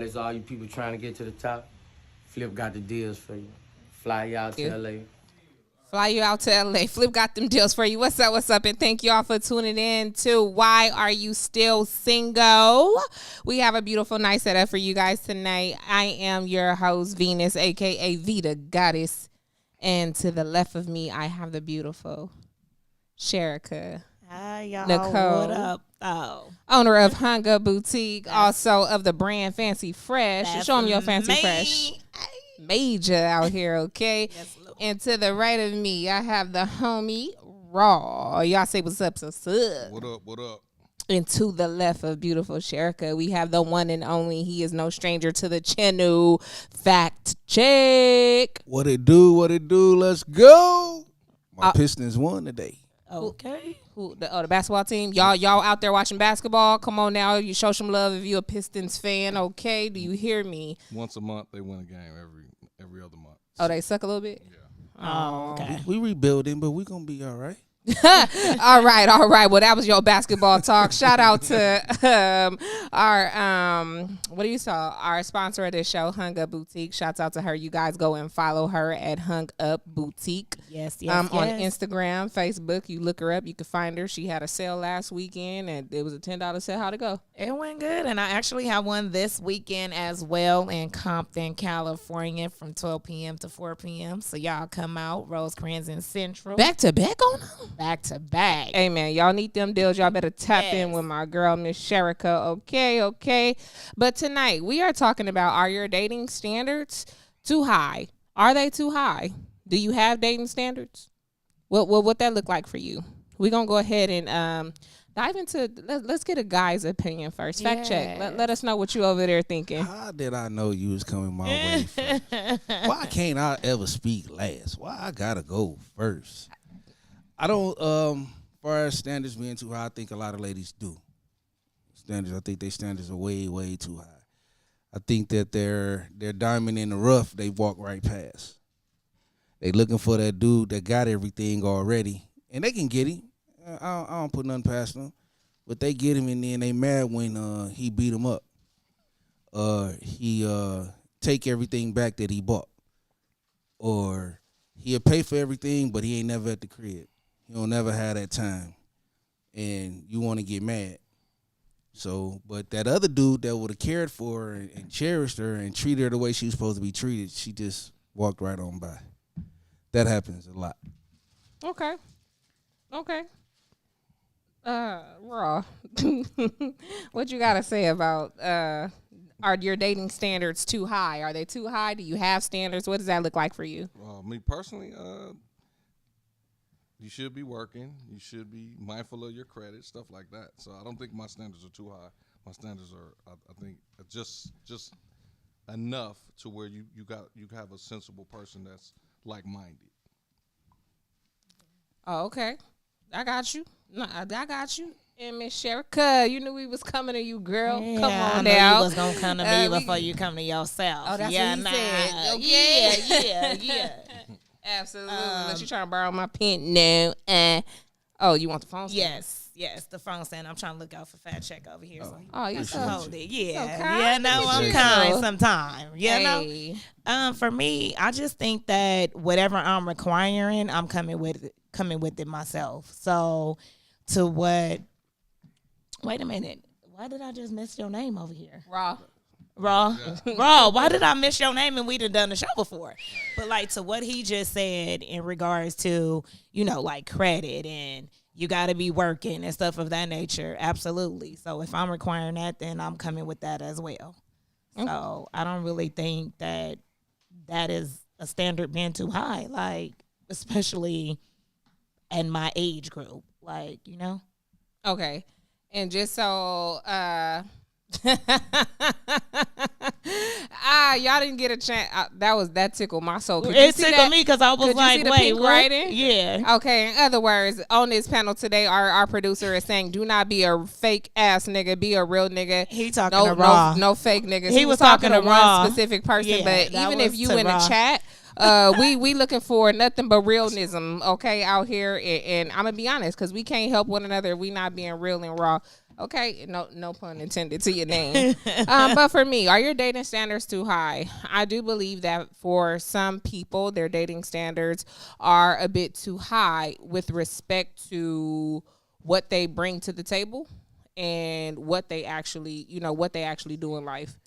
artists, all you people trying to get to the top, Flip got the deals for you. Fly you out to LA. Fly you out to LA. Flip got them deals for you. What's up? What's up? And thank you all for tuning in to Why Are You Still Single? We have a beautiful night set up for you guys tonight. I am your host, Venus, a.k.a. Vita Goddess. And to the left of me, I have the beautiful Sherika. Hi, y'all. Nicole. What up? Oh. Owner of Hung Up Boutique, also of the brand Fancy Fresh. Show them your Fancy Fresh. Major out here, okay? Yes, and to the right of me, I have the homie Raw. Y'all say what's up, what's up? What up, what up? And to the left of beautiful Sherika, we have the one and only, he is no stranger to the channel, Fact Check. What it do, let's go. My Pistons won today. Okay. The basketball team? Y'all out there watching basketball? Come on now, you show some love if you're a Pistons fan, okay? Do you hear me? Once a month, they win a game every other month. Oh, they suck a little bit? Yeah. Oh, okay. We rebuilding, but we gonna be all right. all right. Well, that was your basketball talk. Shout out to our sponsor of this show, Hung Up Boutique. Shouts out to her. You guys go and follow her at Hung Up Boutique. Yes. On Instagram, Facebook. You look her up. You can find her. She had a sale last weekend, and it was a $10 sale. How'd it go? It went good, and I actually have one this weekend as well in Compton, California, from 12 p.m. to 4 p.m. So y'all come out, Rosecrans and Central. Back to back on them? Back to back. Hey, man, y'all need them deals. Y'all better tap in with my girl, Miss Sherika. Okay. But tonight, we are talking about, are your dating standards too high? Are they too high? Do you have dating standards? What that look like for you? We're going to go ahead and dive into, let's get a guy's opinion first. Fact check. Let us know what you over there thinking. How did I know you was coming my way first? Why can't I ever speak last? Why I gotta go first? I don't, far as standards being too high, I think a lot of ladies do. I think their standards are way, way too high. I think that they're diamond in the rough, they walk right past. They looking for that dude that got everything already, and they can get him. I don't put nothing past them, but they get him, and then they mad when he beat them up. He take everything back that he bought, or he'll pay for everything, but he ain't never at the crib. He don't never have that time, and you want to get mad. So, but that other dude that would have cared for her and cherished her and treated her the way she was supposed to be treated, she just walked right on by. That happens a lot. Okay. Raw. What you gotta say about are your dating standards too high? Are they too high? Do you have standards? What does that look like for you? Me personally, you should be working. You should be mindful of your credit, stuff like that. So I don't think my standards are too high. My standards are, I think, just enough to where you have a sensible person that's like-minded. Oh, okay. I got you. No, I got you. And Miss Sherika, you knew we was coming to you, girl. Yeah, come on I know now. You was gonna come to me before you come to yourself. Oh, that's what he said. Okay. Yeah. Absolutely. Unless you trying to borrow my pen. No. Oh, you want the phone stand? Yes. The phone stand. I'm trying to look out for Fact Check over here. You so hold it. Yeah. So kind. I'm kind sometimes. Hey. For me, I just think that whatever I'm requiring, I'm coming with it myself. So to what? Wait a minute. Why did I just miss your name over here? Raw. Why did I miss your name and we done the show before? But like to what he just said in regards to, like credit and you got to be working and stuff of that nature. Absolutely. So if I'm requiring that, then I'm coming with that as well. Okay. So I don't really think that is a standard being too high, like especially in my age group, Okay. And just so y'all didn't get a chance. That tickled my soul. It tickled me because I was like, wait, what? Writing? Yeah. Okay. In other words, on this panel today, our producer is saying, "Do not be a fake ass nigga. Be a real nigga." He talking to Raw. No fake niggas. He was talking to Raw. One specific person. Yeah, but even if you in Raw. the chat. We looking for nothing but realnism, okay, out here, and I'm gonna be honest, because we can't help one another if we not being real and raw. Okay, no pun intended to your name. But for me, are your dating standards too high? I do believe that for some people, their dating standards are a bit too high with respect to what they bring to the table and what they actually, what they actually do in life.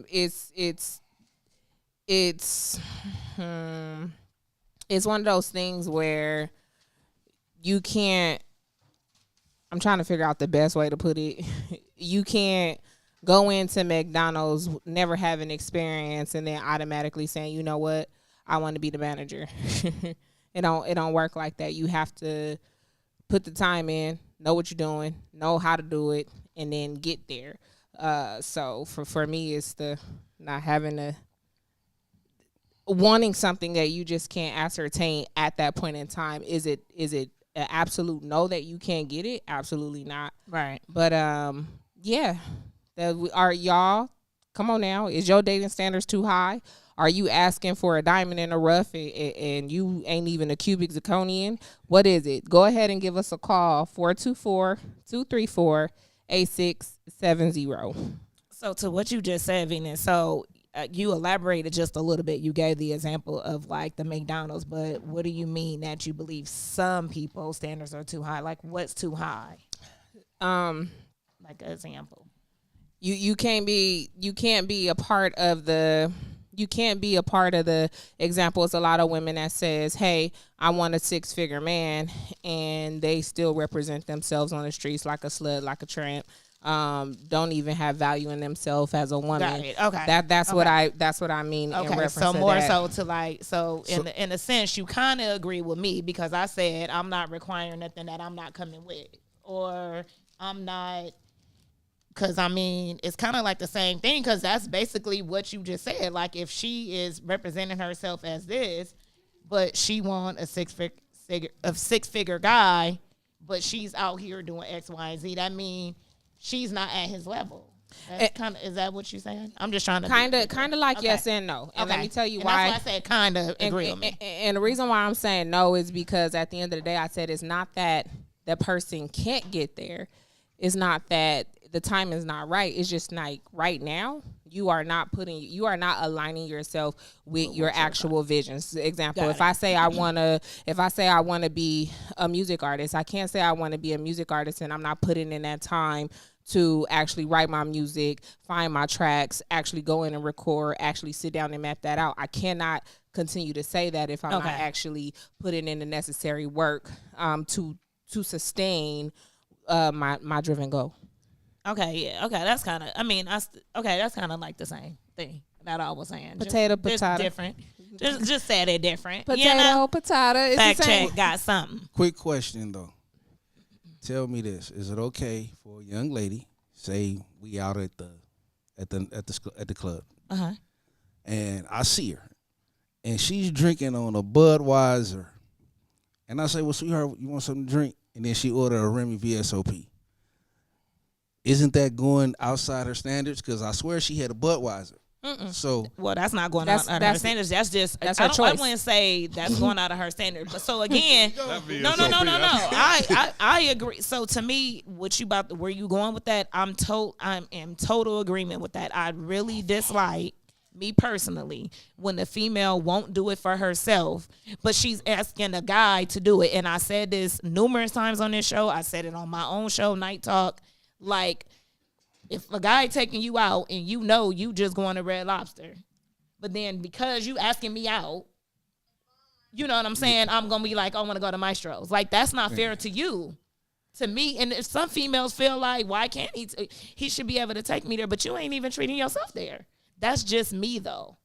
It's it's one of those things where you can't. I'm trying to figure out the best way to put it. You can't go into McDonald's, never having experience, and then automatically saying, you know what, I want to be the manager. It don't work like that. You have to put the time in, know what you're doing, know how to do it, and then get there. So for me, it's the not having to wanting something that you just can't ascertain at that point in time. Is it an absolute no that you can't get it? Absolutely not. Right. But yeah, are y'all? Come on now. Is your dating standards too high? Are you asking for a diamond in the rough and you ain't even a cubic zirconian? What is it? Go ahead and give us a call, 424-234-8670. So to what you just said, Venus, so you elaborated just a little bit. You gave the example of like the McDonald's, but what do you mean that you believe some people's standards are too high? Like what's too high? Like an example. You can't be a part of the example. It's a lot of women that says, hey, I want a 6-figure man, and they still represent themselves on the streets like a slut, like a tramp. Don't even have value in themselves as a woman. Got it. Okay. That's okay. what I mean. Okay, in reference so to more that. so to like in a sense you kind of agree with me because I said I'm not requiring nothing that I'm not coming with, or I'm not. Because, I mean, it's kind of like the same thing because that's basically what you just said. Like, if she is representing herself as this, but she want a six-figure guy, but she's out here doing X, Y, and Z, that means she's not at his level. Is that what you're saying? I'm just trying to... Kind of like okay. Yes and no. And let me tell you and why. That's why I said kind of agree with me. And the reason why I'm saying no is because at the end of the day, I said it's not that the person can't get there. It's not that the time is not right. It's just like right now you are not aligning yourself with your actual visions. Example, if I say I want to be a music artist, I can't say I want to be a music artist and I'm not putting in that time to actually write my music, find my tracks, actually go in and record, actually sit down and map that out. I cannot continue to say that if I'm not actually putting in the necessary work to sustain my driven goal. Okay, yeah, okay, that's kind of. I mean, that's kind of like the same thing that I was saying. Potato. Different. Just said it different. Potato. It's Fact the same. check got something. Quick question though. Tell me this: is it okay for a young lady, say we out at the club, and I see her, and she's drinking on a Budweiser, and I say, "Well, sweetheart, you want something to drink?" And then she order a Remy VSOP. Isn't that going outside her standards? Because I swear she had a Budweiser. So well, that's not going out of her standards. That's her choice. I wouldn't say that's going out of her standards. But so again, no. I agree. So to me, where you going with that? I'm in total agreement with that. I really dislike, me personally, when the female won't do it for herself, but she's asking a guy to do it. And I said this numerous times on this show. I said it on my own show, Night Talk. Like, if a guy taking you out and you just going to Red Lobster, but then because you asking me out, you know what I'm saying, I'm going to be like, I want to go to Maestro's. Like, that's not fair to you, to me. And if some females feel like, why can't he should be able to take me there, but you ain't even treating yourself there. That's just me, though.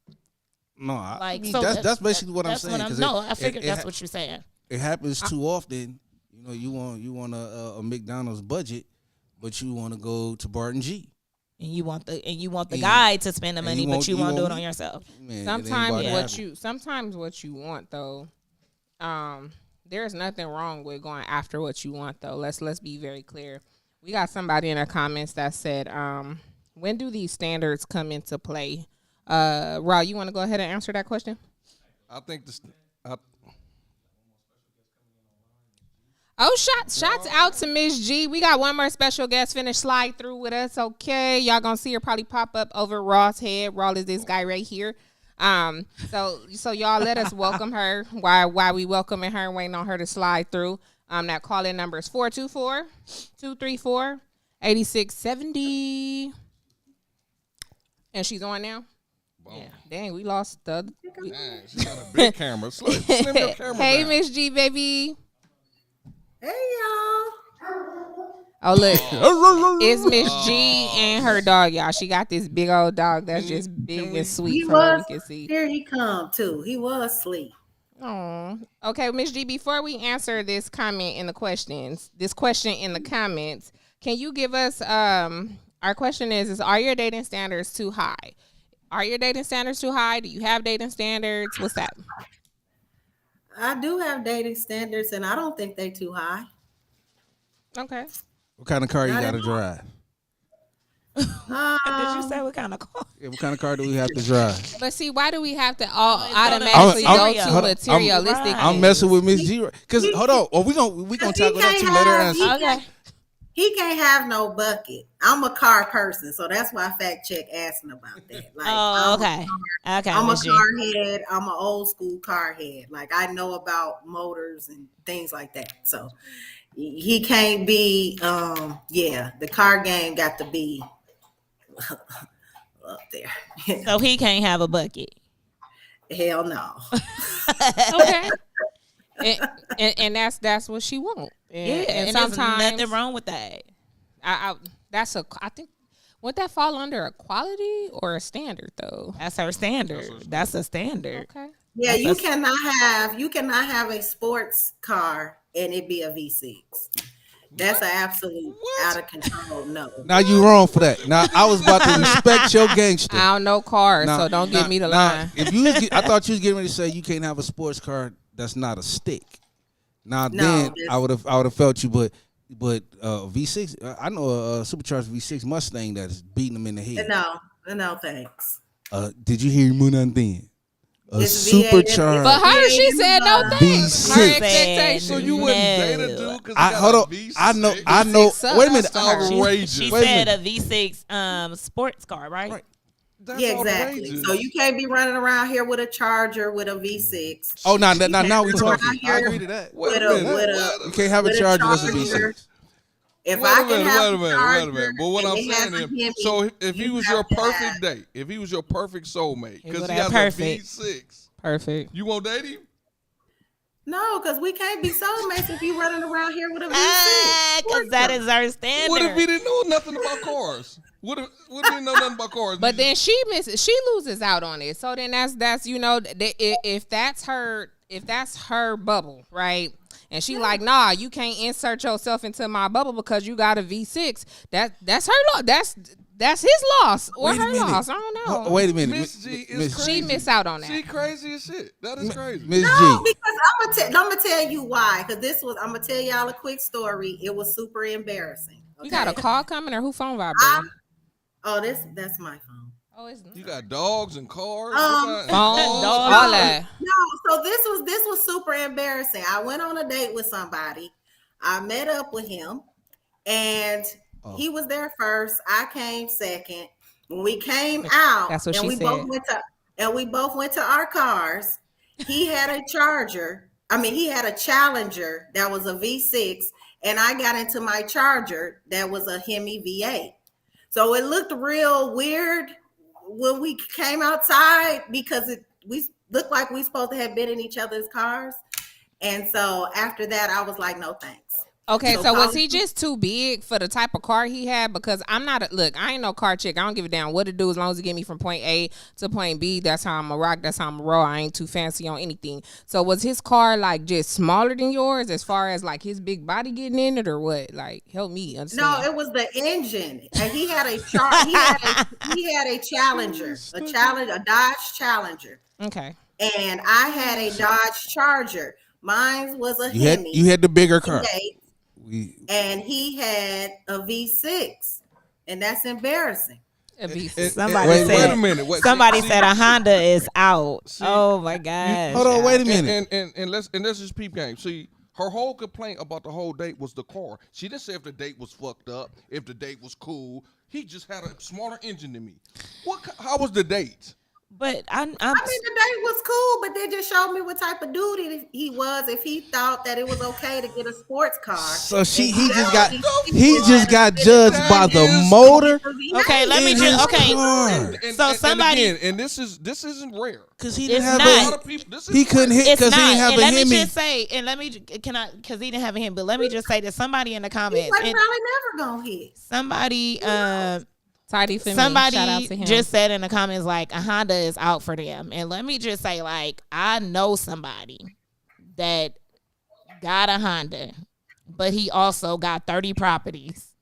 No, I mean, that's basically what I'm saying. I figured that's what you're saying. It happens too often. You want a McDonald's budget, but you want to go to Barton G. And you want the guy to spend the money, but you won't do it on yourself. Man, sometimes what you want though, there's nothing wrong with going after what you want though. Let's be very clear. We got somebody in the comments that said, when do these standards come into play? Raul, you want to go ahead and answer that question? I think Oh, shots out to Miss G. We got one more special guest finish slide through with us. Okay, y'all gonna see her probably pop up over Raw's head. Raw is this guy right here. So y'all let us welcome her. While we welcoming her, waiting on her to slide through. That call-in number is 424-234-8670. And she's on now. Yeah. Dang, we lost the other. Dang, she got a big camera. Slim your camera Hey, down. Miss G, baby. Hey y'all. Oh, look. It's Miss G and her dog, y'all. She got this big old dog that's just big and sweet He from what was we can see. here. He come too. He was asleep. Oh, okay, Miss G. Before we answer this comment in the questions, this question in the comments, can you give us? Our question is are your dating standards too high? Are your dating standards too high? Do you have dating standards? What's that? I do have dating standards, and I don't think they too high. Okay. What kind of car you Not got to at all. drive? Did you say what kind of car? Yeah, what kind of car do we have to drive? But see, why do we have to all it's automatically gonna- go hold to on, materialistic? right. I'm messing with Miss G because hold on. Oh, we gonna tackle that too later. Okay. He can't have no bucket. I'm a car person, so that's why Fact Check asking about that. Like, Oh, okay. Okay, I'm a Miss G. car head. I'm an old school car head. Like I know about motors and things like that. So he can't be. The car game got to be up there. So he can't have a bucket. Hell no. Okay. And that's what she want. And there's sometimes nothing wrong with that. I think would that fall under a quality or a standard though? That's her standard. That's a standard. Okay. Yeah, you cannot have a sports car and it be a V6. That's an absolute out of control no. Now you wrong for that. Now I was about to respect your gangster. I don't know cars, Now- so don't give me the now, line. If you, I thought you was getting ready to say you can't have a sports car that's not a stick. Now No, then that's- I would have felt you, but V6. I know a supercharged V6 Mustang that's beating them in the head. No, thanks. Did you hear Munan then? A It's V8, supercharged. But her, she said no thanks. Her V6. expectation. So you wouldn't date a dude because Hold on. I know. V6 Wait a minute. sucks for her. outrageous. She Wait a said minute. a V6 sports car, right? Right. That's Yeah, exactly. outrageous. So you can't be running around here with a Charger with a V6. Oh, now we talking. Right I here. agree to that. Wait With a a- minute. with a- You can't have a with a Charger that's a Charger. V6. If Wait I a can minute, have wait a a minute. Charger, But what I'm and it has saying a is, Hemi, so if he you was have your to perfect have- date, if he was your perfect soulmate, He because would he have has perfect. a V6, Perfect. you won't date him? No, because we can't be soulmates if you running around here with a V6. Because that is our standard. What if he didn't know nothing about cars? What if he didn't know nothing about cars? But then she loses out on it. So then that's if that's her bubble, right? And she like, nah, you can't insert yourself into my bubble because you got a V6. That's her loss. That's his loss or Wait a her minute. loss. I don't know. Oh, wait a minute. Miss G is Miss- crazy. She missed out on that. She crazy as shit. That is crazy. Miss No, G. because I'm gonna tell you why. Because I'm gonna tell y'all a quick story. It was super embarrassing. You got a okay? call coming or who phone vibrating? Oh, that's my phone. Oh, it's You got dogs and cars. Um, What kind- phone, Dog. all that. No, so this was super embarrassing. I went on a date with somebody. I met up with him, and he was there first. I came second. When we came out, That's what and she we said. both went to our cars. He had a Charger. I mean, he had a Challenger that was a V6, and I got into my Charger that was a Hemi V8. So it looked real weird when we came outside because we looked like we supposed to have been in each other's cars. And so after that, I was like, no thanks. Okay, So so was probably- he just too big for the type of car he had? Because I'm not look, I ain't no car chick. I don't give a damn what to do as long as it get me from point A to point B. That's how I'm a rock. That's how I'm a roll. I ain't too fancy on anything. So was his car like just smaller than yours as far as like his big body getting in it or what? Like help me understand. No, it was the engine. And he had a he had a Challenger, a Dodge Challenger. Okay. And I had a Dodge Charger. Mine was a Hemi. You had the bigger car. V8, and he had a V6. And that's embarrassing. A V6. Somebody wait said a minute. Wait, somebody see- said a Honda is out. Oh my god. Hold on, wait a minute. And let's just peep game. See, Her whole complaint about the whole date was the car. She didn't say if the date was fucked up, if the date was cool. He just had a smaller engine than me. How was the date? But I mean, the date was cool, but they just showed me what type of dude he was. If he thought that it was okay to get a sports car, so he just got judged by the motor. Okay, let me just so somebody and this isn't rare because he didn't have a lot of people. he couldn't hit because he didn't have a Hemi. Hemi. Let me just say, because he didn't have a Hemi. But let me just say that somebody in the comments, probably never gonna hit. Somebody Tidy for somebody me. Shout out to him. just said in the comments like a Honda is out for them, and let me just say like I know somebody that got a Honda, but he also got 30 properties,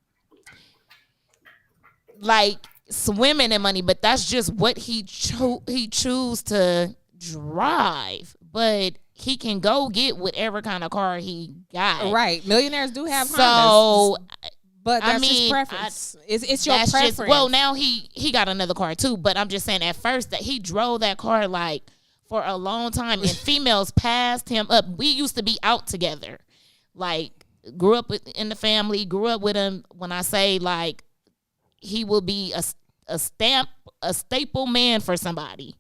like swimming in money. But that's just what he choose to drive, but he can go get whatever kind of car he got. Right, millionaires do have So. Hondas. But that's I mean, his preference. It's your preference. Well, now he got another car too. But I'm just saying, at first that he drove that car like for a long time, and females passed him up. We used to be out together, like grew up in the family, grew up with him. When I say like, he will be a staple man for somebody.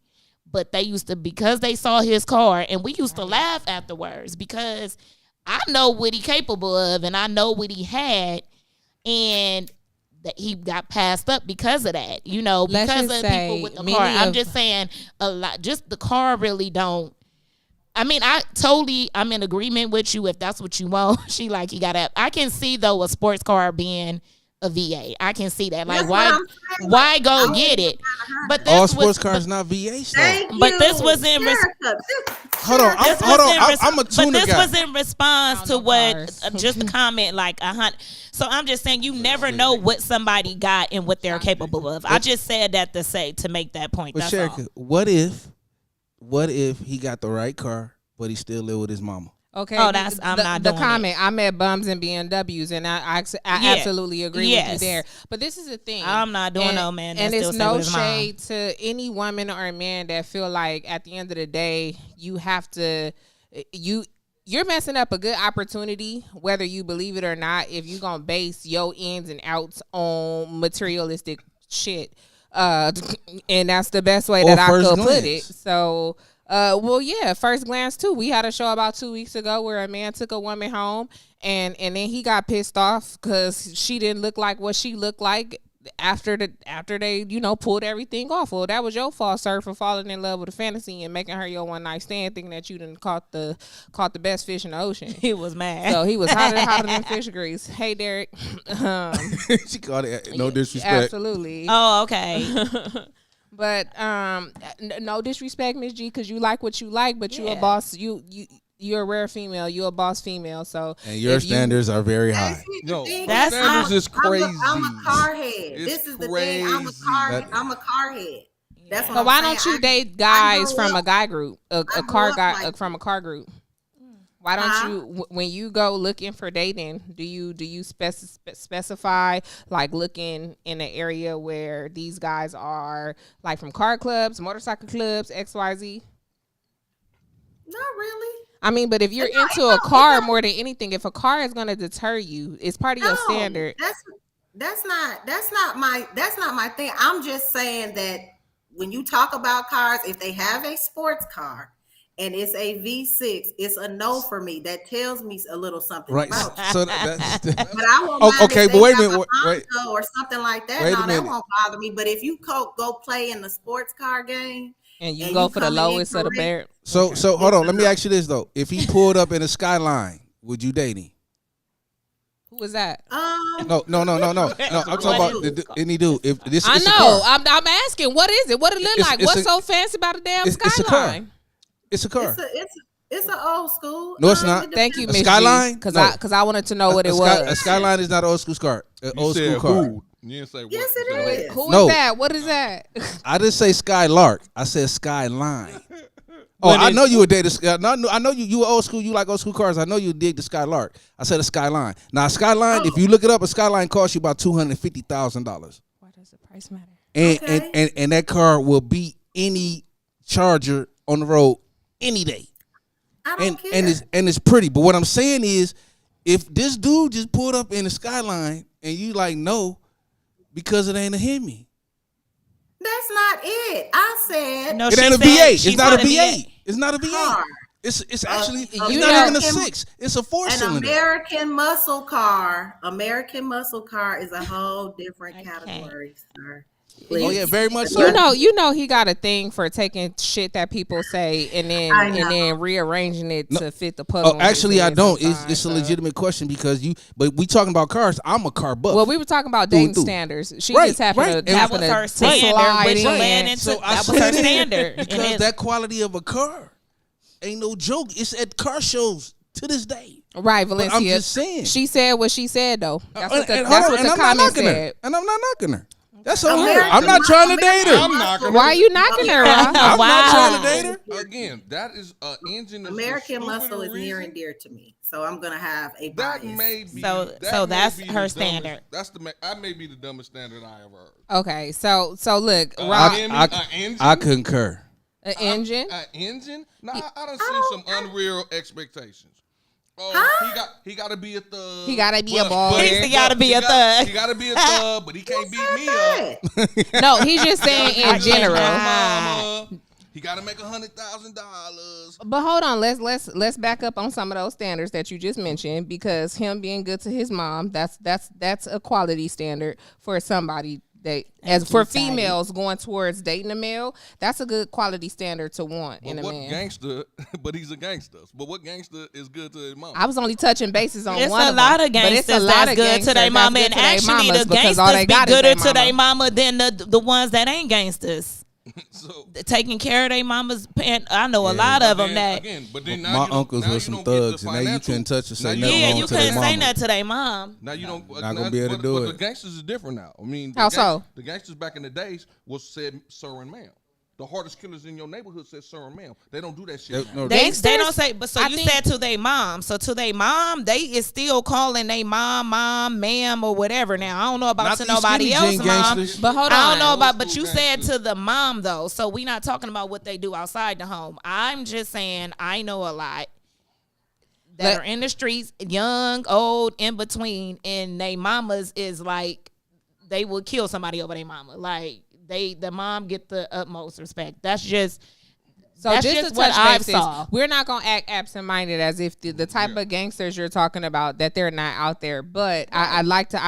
But they used to, because they saw his car, and we used to laugh afterwards because I know what he capable of, and I know what he had. And that he got passed up because of that, because of people with the car. I'm just saying a lot. Just the car really don't. I mean, I'm in agreement with you if that's what you want. He got I can see though a sports car being a VA. I can see that. Like why go get it? But all sports cars not VA stuff. But this was in hold on. I'm a tuner But this guy. was in response to what just a comment like a hunt. So I'm just saying you never know what somebody got and what they're capable of. I just said that to make that point. But That's Sherika, all. what if he got the right car, but he still live with his mama? Okay. Oh, that's I'm not the doing comment. it. I'm at bums and BMWs, and I absolutely agree with you there. But this is the thing. I'm not doing no man. And it's no shade to any woman or man that feel like at the end of the day you have to you're messing up a good opportunity, whether you believe it or not, if you're going to base your ins and outs on materialistic shit. And that's the best way that I could put it. So, first glance too. We had a show about 2 weeks ago where a man took a woman home and then he got pissed off because she didn't look like what she looked like after they pulled everything off. Well, that was your fault, sir, for falling in love with a fantasy and making her your one night stand, thinking that you done caught the best fish in the ocean. He was mad. So he was hotter than fish grease. Hey, Derek. She called it no disrespect. Absolutely. Oh, okay. But no disrespect, Miss G, because you like what you like, but you a boss. You're a rare female. You're a boss female. So and your standards are very high. No, that's standards is crazy. I'm a car head. This is the thing. I'm a car head. That's what so I'm why saying. don't you date guys from a guy group, a car guy from a car group? Why don't you, when you go looking for dating, do you specify like looking in an area where these guys are like from car clubs, motorcycle clubs, XYZ? Not really. I mean, but if you're into a car more than anything, if a car is going to deter you, it's part of your standard. That's not my thing. I'm just saying that when you talk about cars, if they have a sports car and it's a V6, it's a no for me. That tells me a little something about you. So that's but I won't mind okay, if but they wait a have minute, wait. or something like that. Wait a No, minute. that won't bother me. But if you go play in the sports car game and you go for the lowest of the bear. So hold on. Let me ask you this though: if he pulled up in a Skyline, would you date him? Who was that? No. I'm talking about any dude. If this, I it's know. A car. I'm asking, what is it? What it look like? What's so fancy about a damn Skyline? It's a car. It's an old school. No, it's not. Thank you, Miss Skyline. Because I wanted to know what it was. A Skyline is not an old school car. Old school car. You didn't say what. Yes, it is. Who No. is that? What is that? I didn't say Skylark. I said Skyline. Oh, I know you would date a Sky. I know you old school. You like old school cars. I know you dig the Skylark. I said a Skyline. Now, a Skyline, if you look it up, a Skyline costs you about $250,000. Why does the price matter? And that car will beat any Charger on the road any day. I don't care. and it's pretty. But what I'm saying is, if this dude just pulled up in the Skyline and you like no, because it ain't a Hemi. That's not it. I said No, It she ain't a said V8. she It's not a wanted V8. It's not a V8. car. It's actually it's you not know, even a 6. It's a 4-cylinder. American muscle car. American muscle car is a whole different category, sir. Oh yeah, very much so. You know, he got a thing for taking shit that people say and then rearranging it to fit the puzzle. Oh, actually, I don't. It's a legitimate question because but we talking about cars. I'm a car buff. Well, we were talking about dating standards. She just happened to that was her standard, which led into that was her standard because that quality of a car ain't no joke. It's at car shows to this day. Right, Valencia. But I'm just saying. She said what she said though. That's what and the I'm comment not knocking said. her. And I'm not knocking her. That's on her. American I'm not trying to date her. I'm knocking her. Why are you knocking her? Rob? I'm Wow. not trying to date her. Again, that is an engine. American muscle is near and dear to me, so I'm gonna have a That bias. may be So that may that's be her the standard. That may be the dumbest standard I ever heard. Okay, so look, Rob, I concur. an engine. An engine? No, I done see some unreal expectations. He got to be a thug. He gotta be a baller. He gotta be a thug. He got to be a thug, but he can't beat me up. No, he's just saying in general. Mama. He got to make $100,000. But hold on, let's back up on some of those standards that you just mentioned because him being good to his mom, that's a quality standard for somebody. As for females going towards dating a male, that's a good quality standard to want in a man. Gangster? But he's a gangster. But what gangster is good to his mom? I was only touching bases on It's one a of lot them, of but it's gangsters a lot that's of good gangsters to their that's mama, good and to their actually mamas the because all gangsters they be got is gooder their to their mama. mama than the ones that ain't gangsters. So Taking care of their mamas, I know a lot of them that. But then My uncles were some thugs, and now you couldn't touch or say nothing Yeah, wrong you to their couldn't say mama. that to their mom. Now you don't Not gonna be able to do but it. the gangsters is different now. I mean, How so? The gangsters back in the days was said sir and ma'am. The hardest killers in your neighborhood said sir and ma'am. They don't do that shit. now. They Gangsters? don't say, but so I you think- said to their mom. So to their mom, they is still calling they mom, ma'am, or whatever. Now I don't know about Not to these nobody skinny else, jean mom. gangsters. But hold I on, don't know about, Old but you school said gangsters. to the mom though. So we not talking about what they do outside the home. I'm just saying I know a lot that are in the streets, young, old, in between, and they mamas is like they would kill somebody over their mama. Like the mom get the utmost respect. That's just. So That's just just to what touch I bases, saw. we're not gonna act absent-minded as if the type of gangsters you're talking about that they're not out there. But I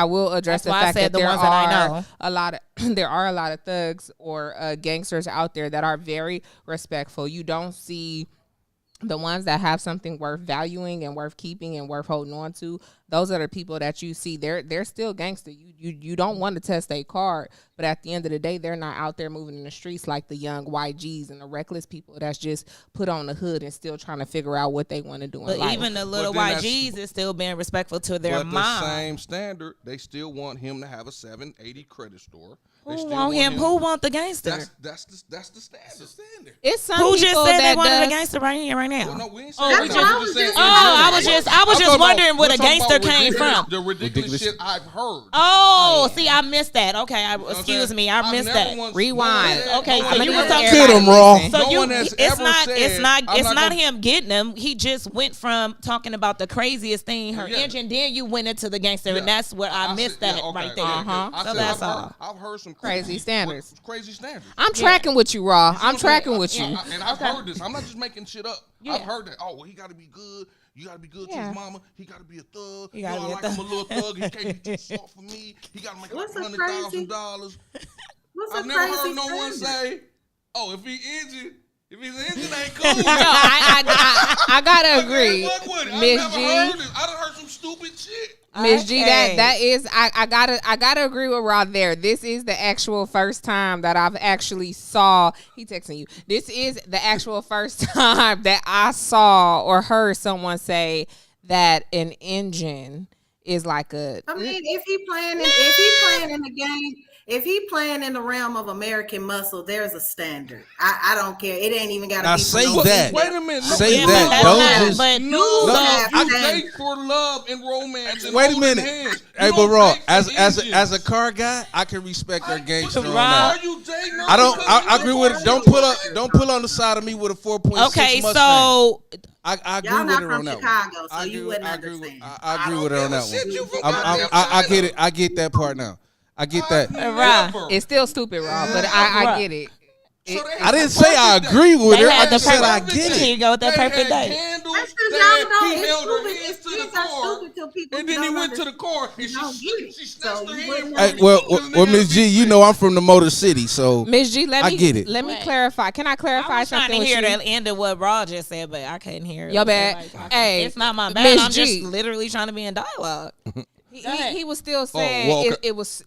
will address That's why I the fact said that the there ones that I are know. a lot of there are a lot of thugs or gangsters out there that are very respectful. You don't see the ones that have something worth valuing and worth keeping and worth holding on to. Those are the people that you see. They're still gangster. You don't want to test their card, but at the end of the day, they're not out there moving in the streets like the young YGs and the reckless people that's just put on the hood and still trying to figure out what they want to do in But life. even the little But then that's- YGs is still being respectful to their But mom. the same standard, they still want him to have a 780 credit score. They Who still want him? Who want the gangster? That's the standard. It's some Who people just said that they wanted a does- gangster right here, right now? Well, no, we ain't Oh, saying we that. just- We're just saying in I was general. just I'm talking wondering about- where the we're talking gangster about came ridiculous- from. The ridiculous shit I've heard. Oh, see, I missed that. Okay, what I'm excuse saying? me, I I've missed never that. once- Rewind. no one Okay, said- so no you one were said- talking- Get him, Raw. So No you, one has it's ever not, said, it's not, I'm it's not not gonna- him getting them. He just went from talking about the craziest thing, her Yeah. engine, then you went into the gangster, and Yeah. that's where I missed said- that yeah, okay, right there. okay, Uh-huh. I So said that's I've all. heard- I've heard some Crazy standards. Crazy standards. I'm tracking with you, Raw. You I'm know tracking what with saying? you. And I've heard this. I'm not just making shit up. Yeah. I've heard that. Oh, well, he got to be good. You got to be good to Yeah. his mama. He got to be a thug. He You know, gotta I be a like him a thug. little thug. He can't be too soft for me. He got to make like What's a crazy- $100,000. What's a I've never crazy heard no one standard? say, "Oh, if his engine ain't cool." No, I gotta agree, What would? I Miss never G. heard it. I done heard some stupid shit. Miss G, Okay. that is I gotta agree with Rod there. This is the actual first time that I've actually saw he texting you. This is the actual first time that I saw or heard someone say that an engine is like a I mean, if he playing in the game, If he playing in the realm of American Muscle, there's a standard. I don't care. It ain't even got to Now be. say for no that. female. Wait a minute. Say Yeah, that. but Don't that's not- just. but No, You I- date for love and romance. And Wait a holding minute. hands. Hey, You but don't Raw, date for as a engines. car guy, I can respect her gangster on Raw. that. Are you dating her I don't. because I you agree want with it. to Don't pull on the side of me with a 4.6 Okay, Mustang. so I agree Y'all with not her from on that one. Chicago, so I you agree- wouldn't I agree with- understand. I agree with her on that Shit, you one. from I goddamn get it. China. I get that part now. I get that. Right. Never. It's still stupid, Rob, but I Right. get it. So they I had didn't the say I perfect agree with They her. I had the just said I perfect- get Here you it. go with that They perfect had date. candles. That's They because had, y'all know he it's held her stupid. hands It's to the kids are car, stupid till people and then he don't went to the understand. car and Don't get it. she snatched So her you hand wouldn't from Hey, him. well, Because well, they Miss had G, you know I'm from the Motor City, so Miss G, let I me get it. Let me Wait. clarify. Can I I clarify was trying something to with hear you? the end of what Raw just said, but I couldn't hear it. Your bad. Everybody talking. Hey, It's not my bad. Miss I'm just G. literally trying to be in dialogue. Go ahead. He was still saying well, okay. it was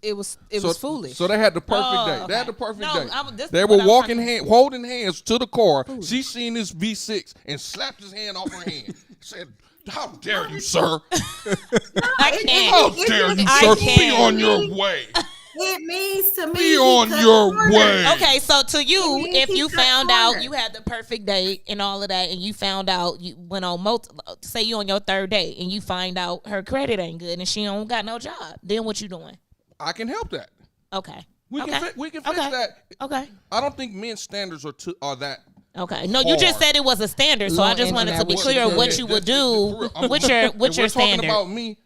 foolish. So they had the perfect Oh, date. They had the okay. perfect No, date. this is They what were I was walking trying holding hands to the car. She seen this V6 and slapped his hand off her hand. Said, "How dare you, sir? I can't. How dare you, I sir? can't. Be on your way. It means to me. Be on cut your corners. way." Okay, so to you, means if he you cut found out corners. you had the perfect date and all of that, and you found out you went on say you on your third date and you find out her credit ain't good and she don't got no job, then what you doing? I can help that. Okay. We okay. can we can fix Okay. that. Okay. I don't think men's standards are that. Okay. No, you just Hard. said it was a standard, so I just wanted to be what clear you of what did. you would For do real. I'm- with your if we're talking standard. about me.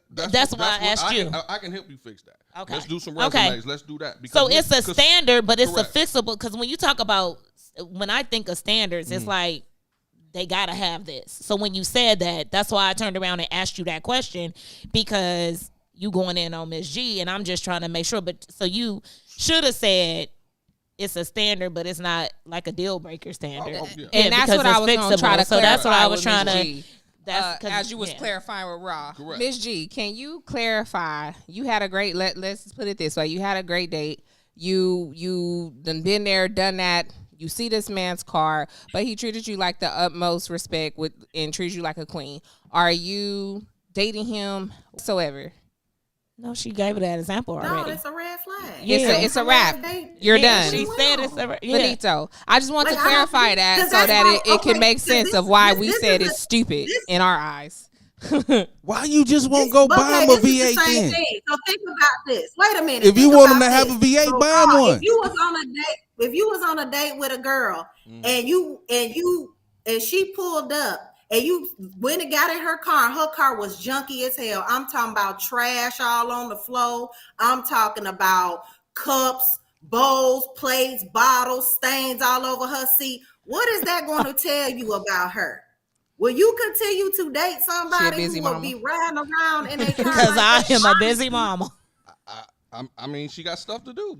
That's why I asked you. I can help you fix that. Okay. Let's do some Okay. resumes. Let's do that. So it's a because- standard, but it's correct. a fixable. Because when you talk about, when I think of standards, Mm. it's like they gotta have this. So when you said that, that's why I turned around and asked you that question, because you going in on Miss G, and I'm just trying to make sure. But so you should have said it's a standard, but it's not like a deal breaker standard. Oh, yeah. And that's because what I it's was going to try to fixable. So that's what I clarify was with trying Miss to. G. That's 'cause- As you was yeah. clarifying with Raw. Correct. Miss G, can you clarify? You had a great let's put it this way. You had a great date. You done been there, done that. You see this man's car, but he treated you like the utmost respect and treats you like a queen. Are you dating him whatsoever? No, she gave it that example No, already. it's a red flag. Yeah. It's a wrap. You're You're done. She said it's a yeah. Finito. I just want Like, to I don't clarify think- that 'cause so that's that why- it can okay, make 'cause sense this- of why this- we this said is it's a- stupid this- in our eyes. Why you just won't go Okay, buy him a this is the V8 same then? thing. So think about this. Wait a minute. If you Think want him about to have this. a V8, So, buy him Carl, one. If you was on a date with a girl and she pulled up and you went and got in her car was junky as hell. I'm talking about trash all on the floor. I'm talking about cups, bowls, plates, bottles, stains all over her seat. What is that going to tell you about her? Will you continue to date somebody busy who will mama. be riding around in a car? Because like I that? am a busy mama. I mean, she got stuff to do.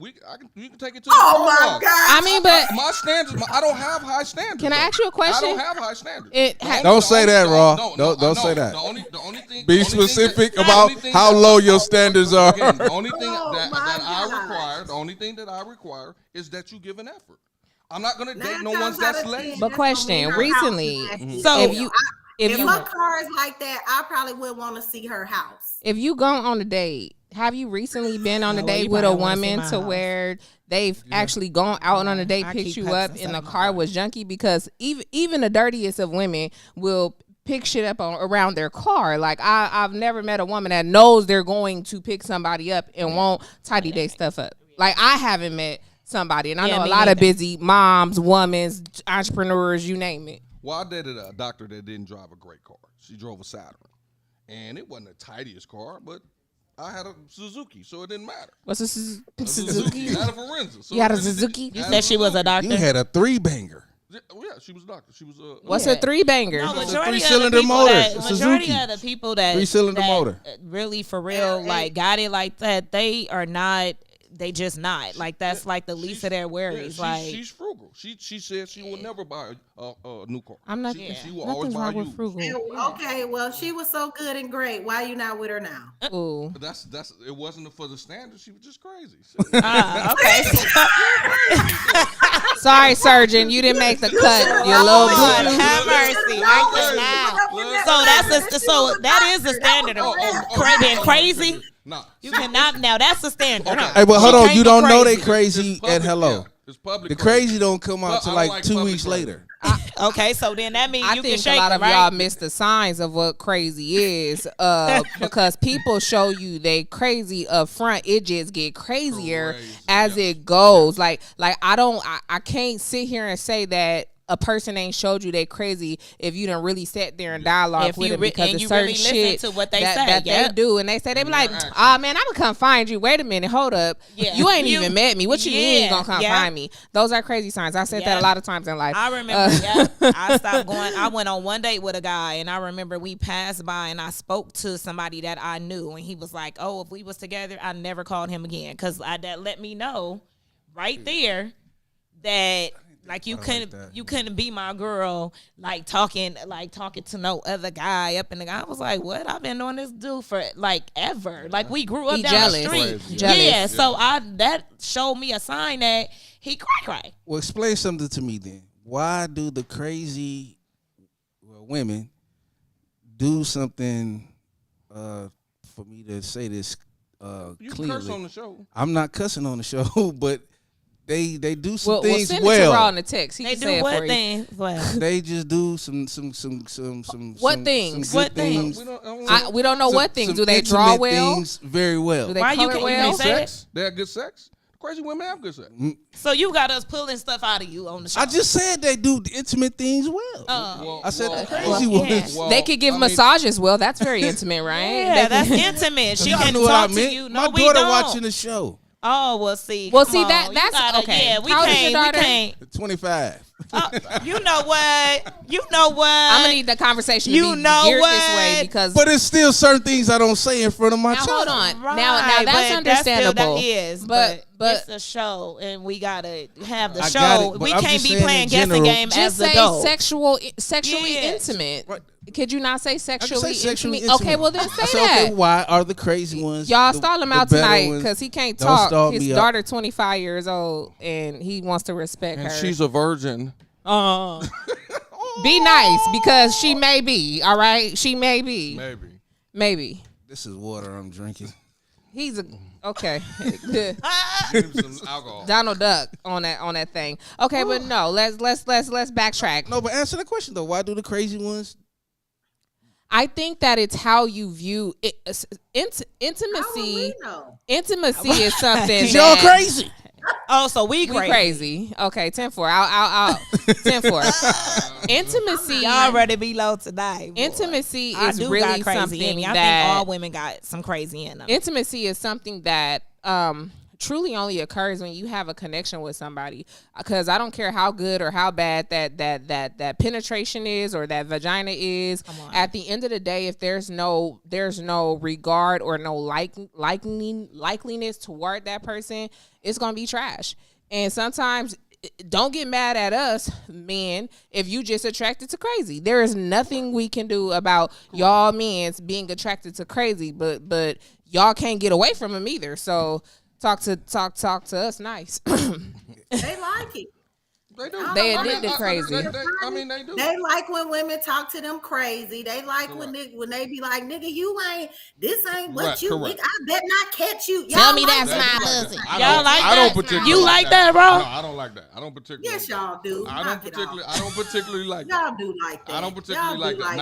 You can take it to Oh the my car wash. God! I mean, but My standards. I don't have high standards. Can I though. ask you a question? I don't have high standards. Don't say that, Raw. No, Don't say that. The only thing. Be the only thing specific that- about the only thing how that- low your standards are. Again, the only thing Oh, that my I God. require, the only thing that I require is that you give an effort. I'm not gonna date Nine no one times out that's of lazy. 10, But that's question, gonna mean her house recently, is nasty. So if you If if you her car is like that, I probably would want to see her house. if you go on a date, have you recently been on a Oh, well, date you with a probably wanna see woman my to house. where they've actually gone out on a date, I picked keep you pets up, inside and the my car car. was junky? Because even the dirtiest of women will pick shit up around their car. Like I've never met a woman that knows they're going to pick somebody up and won't tidy their stuff up. Like I haven't met somebody, and I Yeah, know a me lot of neither. busy moms, women, entrepreneurs, you name it. Well, I dated a doctor that didn't drive a great car. She drove a Saturn, and it wasn't the tidiest car, but I had a Suzuki, so it didn't matter. What's this? A Suzuki? I had a Forenza. So You had a it really Suzuki? didn't- You I said had she was a Suzuki. doctor. You had a 3-banger. Yeah, she was a doctor. She was a. What's Yeah. a 3-banger? No, It's a majority of the 3-cylinder people motor. that- It's majority Suzuki. of the people that 3-cylinder that motor. really for real like got it like that, they are not. They just not like that's like the least of their worries. She's frugal. She said she will never buy a new car. I'm not. She will always Nothing's buy wrong with used. frugal. Okay, well, she was so good and great. Why you not with her now? Ooh. But that's it wasn't for the standard. She was just crazy. okay. Sorry, surgeon, you didn't make the cut. You little Lord, boo. have mercy. I cannot. that is the standard of being crazy. Nah, You cannot now. That's the standard. Okay. Hey, but hold She on. can't You be don't know they crazy. crazy at hello. Yeah, it's public. The crazy don't come out But till I don't like like 2 public weeks crazy. later. Okay, so then that means I you can think shake a lot it, of right? y'all miss the signs of what crazy is, because people show you they crazy up front. It just get crazier Crazy, as yeah. it goes. Like I can't sit here and say that a person ain't showed you they crazy if you done really sat there and dialogue If with you them, re- because and of you certain really listen shit to what they that, say, that yep. they do, and they say they be like, action. "Oh man, I'm gonna come find you. Wait a minute, hold up. Yeah. You ain't You- even met me. What you mean you gonna come yeah. find me?" Those are crazy signs. I said Yeah. that a lot of times in life. I remember, I stopped going. I went on one date with a guy, and I remember we passed by, and I spoke to somebody that I knew, and he was like, "Oh, if we was together, I never called him again," because that let me know right there that. Like you couldn't be my girl, like talking to no other guy up in the guy. I was like, what? I've been on this dude for like ever. Like we grew up He down jealous. the street. Crazy. Jealous. Yeah, so that showed me a sign that he cray. Well, explain something to me then. Why do the crazy women do something for me to say this You clearly? curse on the show. I'm not cussing on the show, but they do some Well, things send it to Raw well. in the text. He They can say do it for what you. thing? Well, They just do some What some things? good What things? things. We don't know Some- what things. some Do they draw intimate well? Things very well. Do they Why you color can't well? even say it? Sex. They have good sex. Crazy women have good sex. so you got us pulling stuff out of you on the show. I just said they do intimate things well. Oh. I said the well, crazy yeah. ones. Well, They could give I mean, massages well. That's very intimate, right? Yeah, They that's can- intimate. She Y'all can knew what I talk to meant. you. My No, we daughter don't. watching the show. Oh, well, see. Well, come see, on. that- You that's- gotta, okay. Yeah, we How old is your can't. We daughter? can't. 25. You know what? You know what? I'm gonna need the conversation to You be know geared what? this way because But it's still certain things I don't say in front of my now child. hold on. Right, Now but that's understandable. That is, but it's a show, and we gotta have the I got show. it, but We I'm can't just be saying playing in guessing general. game just as say adults. sexually Yeah. intimate. Right. Could you not say sexually, sexually intimate? Okay, well then I say said, that. okay, why are the crazy ones? Y'all the- stall him the out better tonight ones? because he can't Don't talk. stall His me up. daughter 25 years old and he wants to respect And her. she's a virgin. Be nice because she may be. All right, she may be. Maybe. This is water I'm drinking. He's a okay. Give him some alcohol. Donald Duck on that thing. Okay, but no, let's backtrack. No, but answer the question though. Why do the crazy ones? I think that it's how you view it. Intimacy. How will we know? Intimacy is something Y'all that crazy. Oh, so we we crazy. crazy. Okay, 10-4. I'll 10-4. Intimacy. Y'all ready to be low tonight. Boy. Intimacy I is do really got crazy in something me. I that think all women got some crazy in them. intimacy is something that truly only occurs when you have a connection with somebody. Because I don't care how good or how bad that penetration is or that vagina is. At the end of the day, if there's no regard or no likeliness toward that person, it's gonna be trash. And sometimes, don't get mad at us, men, if you just attracted to crazy. There is nothing we can do about y'all men being attracted to crazy, but y'all can't get away from them either. So talk to us nice. They like it. They do. They I mean, addicted crazy. They do. They like when women talk to them crazy. They like when they be like, "Nigga, you ain't. This ain't what Right, you. correct. Nigga, I bet not catch you." Tell Y'all me like that's that. my I pussy. don't- Y'all like I don't that? particularly You like that, bro? No, I don't like that. I don't particularly. Yes, y'all do. I Knock don't it off. particularly like that. Y'all do like that. I don't particularly Y'all like do that.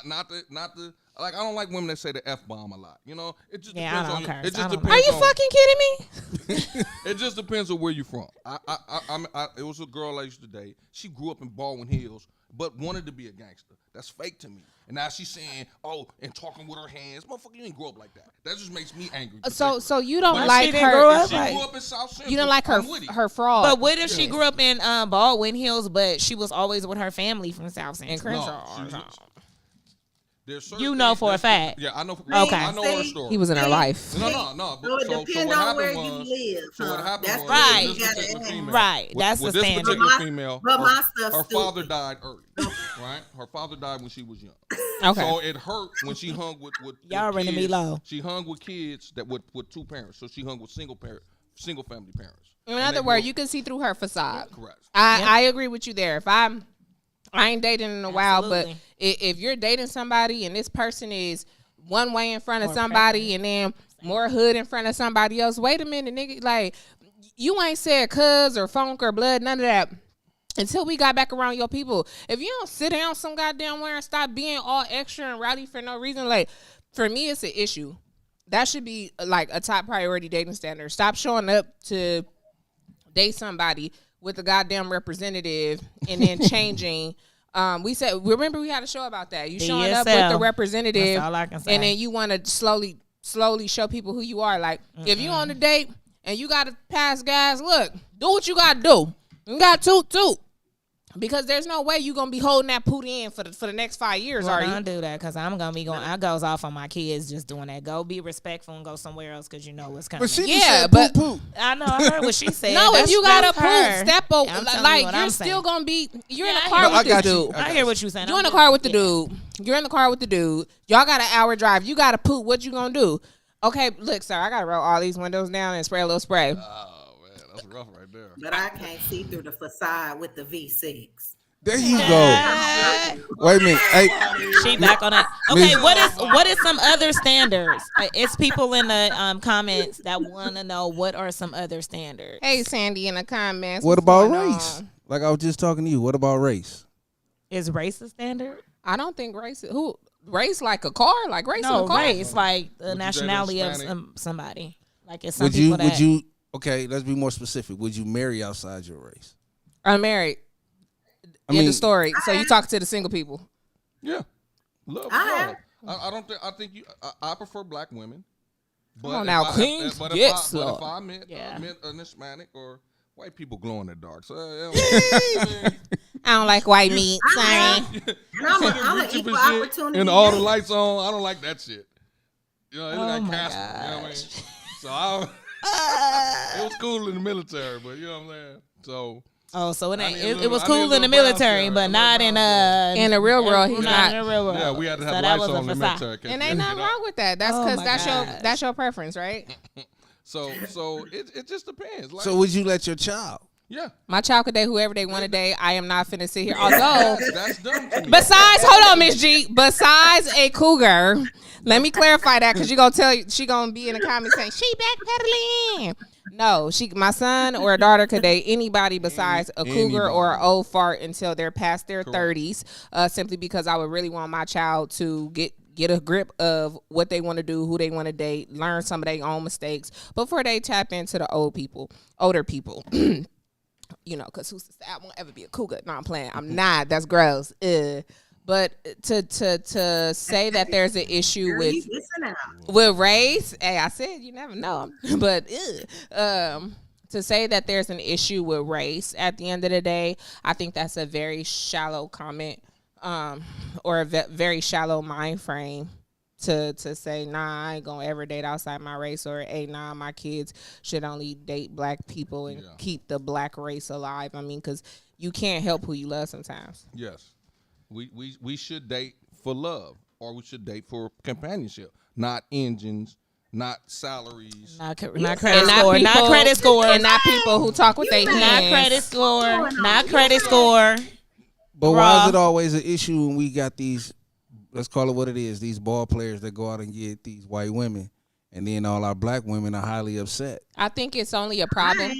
Not the like. I don't like women that say the F bomb a lot. You know, it just Yeah, I depends don't on you. curse. It I just don't depends. Are you on, fucking kidding me? It just depends on where you're from. It was a girl I used to date. She grew up in Baldwin Hills, but wanted to be a gangster. That's fake to me. And now she's saying, "Oh," and talking with her hands. Motherfucker, you didn't grow up like that. That just makes me angry. So you don't But like she didn't grow her. up She like- grew up in South Central. You don't like her I'm with it. her fraud. But what if she grew up in Baldwin Hills, but she was always with her family from South and Central? Crenshaw. There's certain You know things- for a fact. Yeah, I know. Okay. I know her story. He was in her life. No. So But, it so depends what on where happened you was. live. So what huh? happened That's was. what Right. you This gotta particular ask. female, Right, that's with the this standard. particular But my- female. but my her, stuff's her father stupid. died early. Right. Her father died when she was young. Okay. So it hurt when she hung with Y'all running me kids. low. She hung with kids that with two parents. So she hung with single family parents. In And other they words, grew you can see through her facade. up- correct. I agree with you there. If I'm I ain't dating in a while, but Absolutely. if you're dating somebody and this person is one way in front of somebody and then more hood in front of somebody else, wait a minute, nigga. Like, you ain't said cuz or funk or blood, none of that. Until we got back around your people. If you don't sit down some goddamn where and stop being all extra and rowdy for no reason, like, for me, it's an issue. That should be like a top priority dating standard. Stop showing up to date somebody with a goddamn representative and then changing. Remember we had a show about that. You showing up with the yourself. representative, That's all I can say. and then you want to slowly show people who you are. Like, if you on a date and you got to pass gas, look, do what you got to do. You got to. Because there's no way you gonna be holding that poot in for the next 5 years, Well, are you? don't do that because I'm gonna be going. I goes off on my kids just doing that. Go be respectful and go somewhere else because you know what's coming. But she just Yeah, said but- poo-poo. I know. I heard what she said. No, if you got a poop, her. step over. I'm telling Like, what you're I'm still saying. gonna be. You're in Yeah, the I car hear- with I this got you. dude. I hear what you're saying. You're in the car with the dude. You're in the car with the dude. Y'all got an hour drive. You got to poop. What you gonna do? Okay, look, sir. I gotta roll all these windows down and spray a little spray. Oh man, that's rough right there. But I can't see through the facade with the V6. There you go. Wait a minute. Hey, She back on that. Okay, what is some other standards? It's people in the comments that want to know what are some other standards. Hey, Sandy, in the comments. what what's about going race? on? Like I was just talking to you. What about race? Is race a standard? I don't think race. Race like a car? Like race in No, a car? race like the Would you date nationality of Hispanic? somebody. Like it's some Would you? people Would that you? Okay, let's be more specific. Would you marry outside your race? I'm married. I End mean, of story. So you talk to the single people. Yeah, love. I love. I don't think. I think you. I prefer black women. But on if now, I- Queens, But yes, if Lord. I met, Yeah. met an Hispanic or white people glow in the dark, so I don't like white meat. Sorry. And I'm an equal opportunity. and all the date. lights on. I don't like that shit. You know, it look Oh like my Casper. You know what I mean? So it was cool in the military, but you know what I'm saying. So so it I ain't. need a It little- was I need a cool in the little brown military, skin, but a not little in brown In the real world, he's not not. in the real world. yeah, we had to have So that lights was a on in the facade. military. And ain't nothing wrong with that. That's Oh because my that's gosh. your preference, right? So it just depends. Like, So would you let your child? yeah, My child could date whoever they want to date. I am not finna sit here. Although, that's dumb to me. besides, hold on, Miss G. Besides a cougar, let me clarify that because she gonna be in the comments saying she backpedaling. No, my son or a daughter could date anybody besides a cougar or an old fart until they're past their 30s. Simply because I would really want my child to get a grip of what they want to do, who they want to date, learn some of their own mistakes before they tap into the older people. You know, because who's to say I won't ever be a cougar? No, I'm playing. I'm not. That's gross. But to say that there's an issue Girl, with you missing out. race, hey, I said you never know. But to say that there's an issue with race at the end of the day, I think that's a very shallow comment, or a very shallow mind frame to say, nah, I ain't gonna ever date outside my race, or hey, nah, my kids should only date black people and keep the black race alive. I mean, because you can't help who you love sometimes. Yes, we should date for love, or we should date for companionship, not engines, not salaries. Not credit And score. Not people- credit score. And not people who talk with their Not hands. credit score. Not credit score. But why is Bruh. it always an issue when we got these? Let's call it what it is. These ball players that go out and get these white women, and then all our black women are highly upset. I think it's only a problem.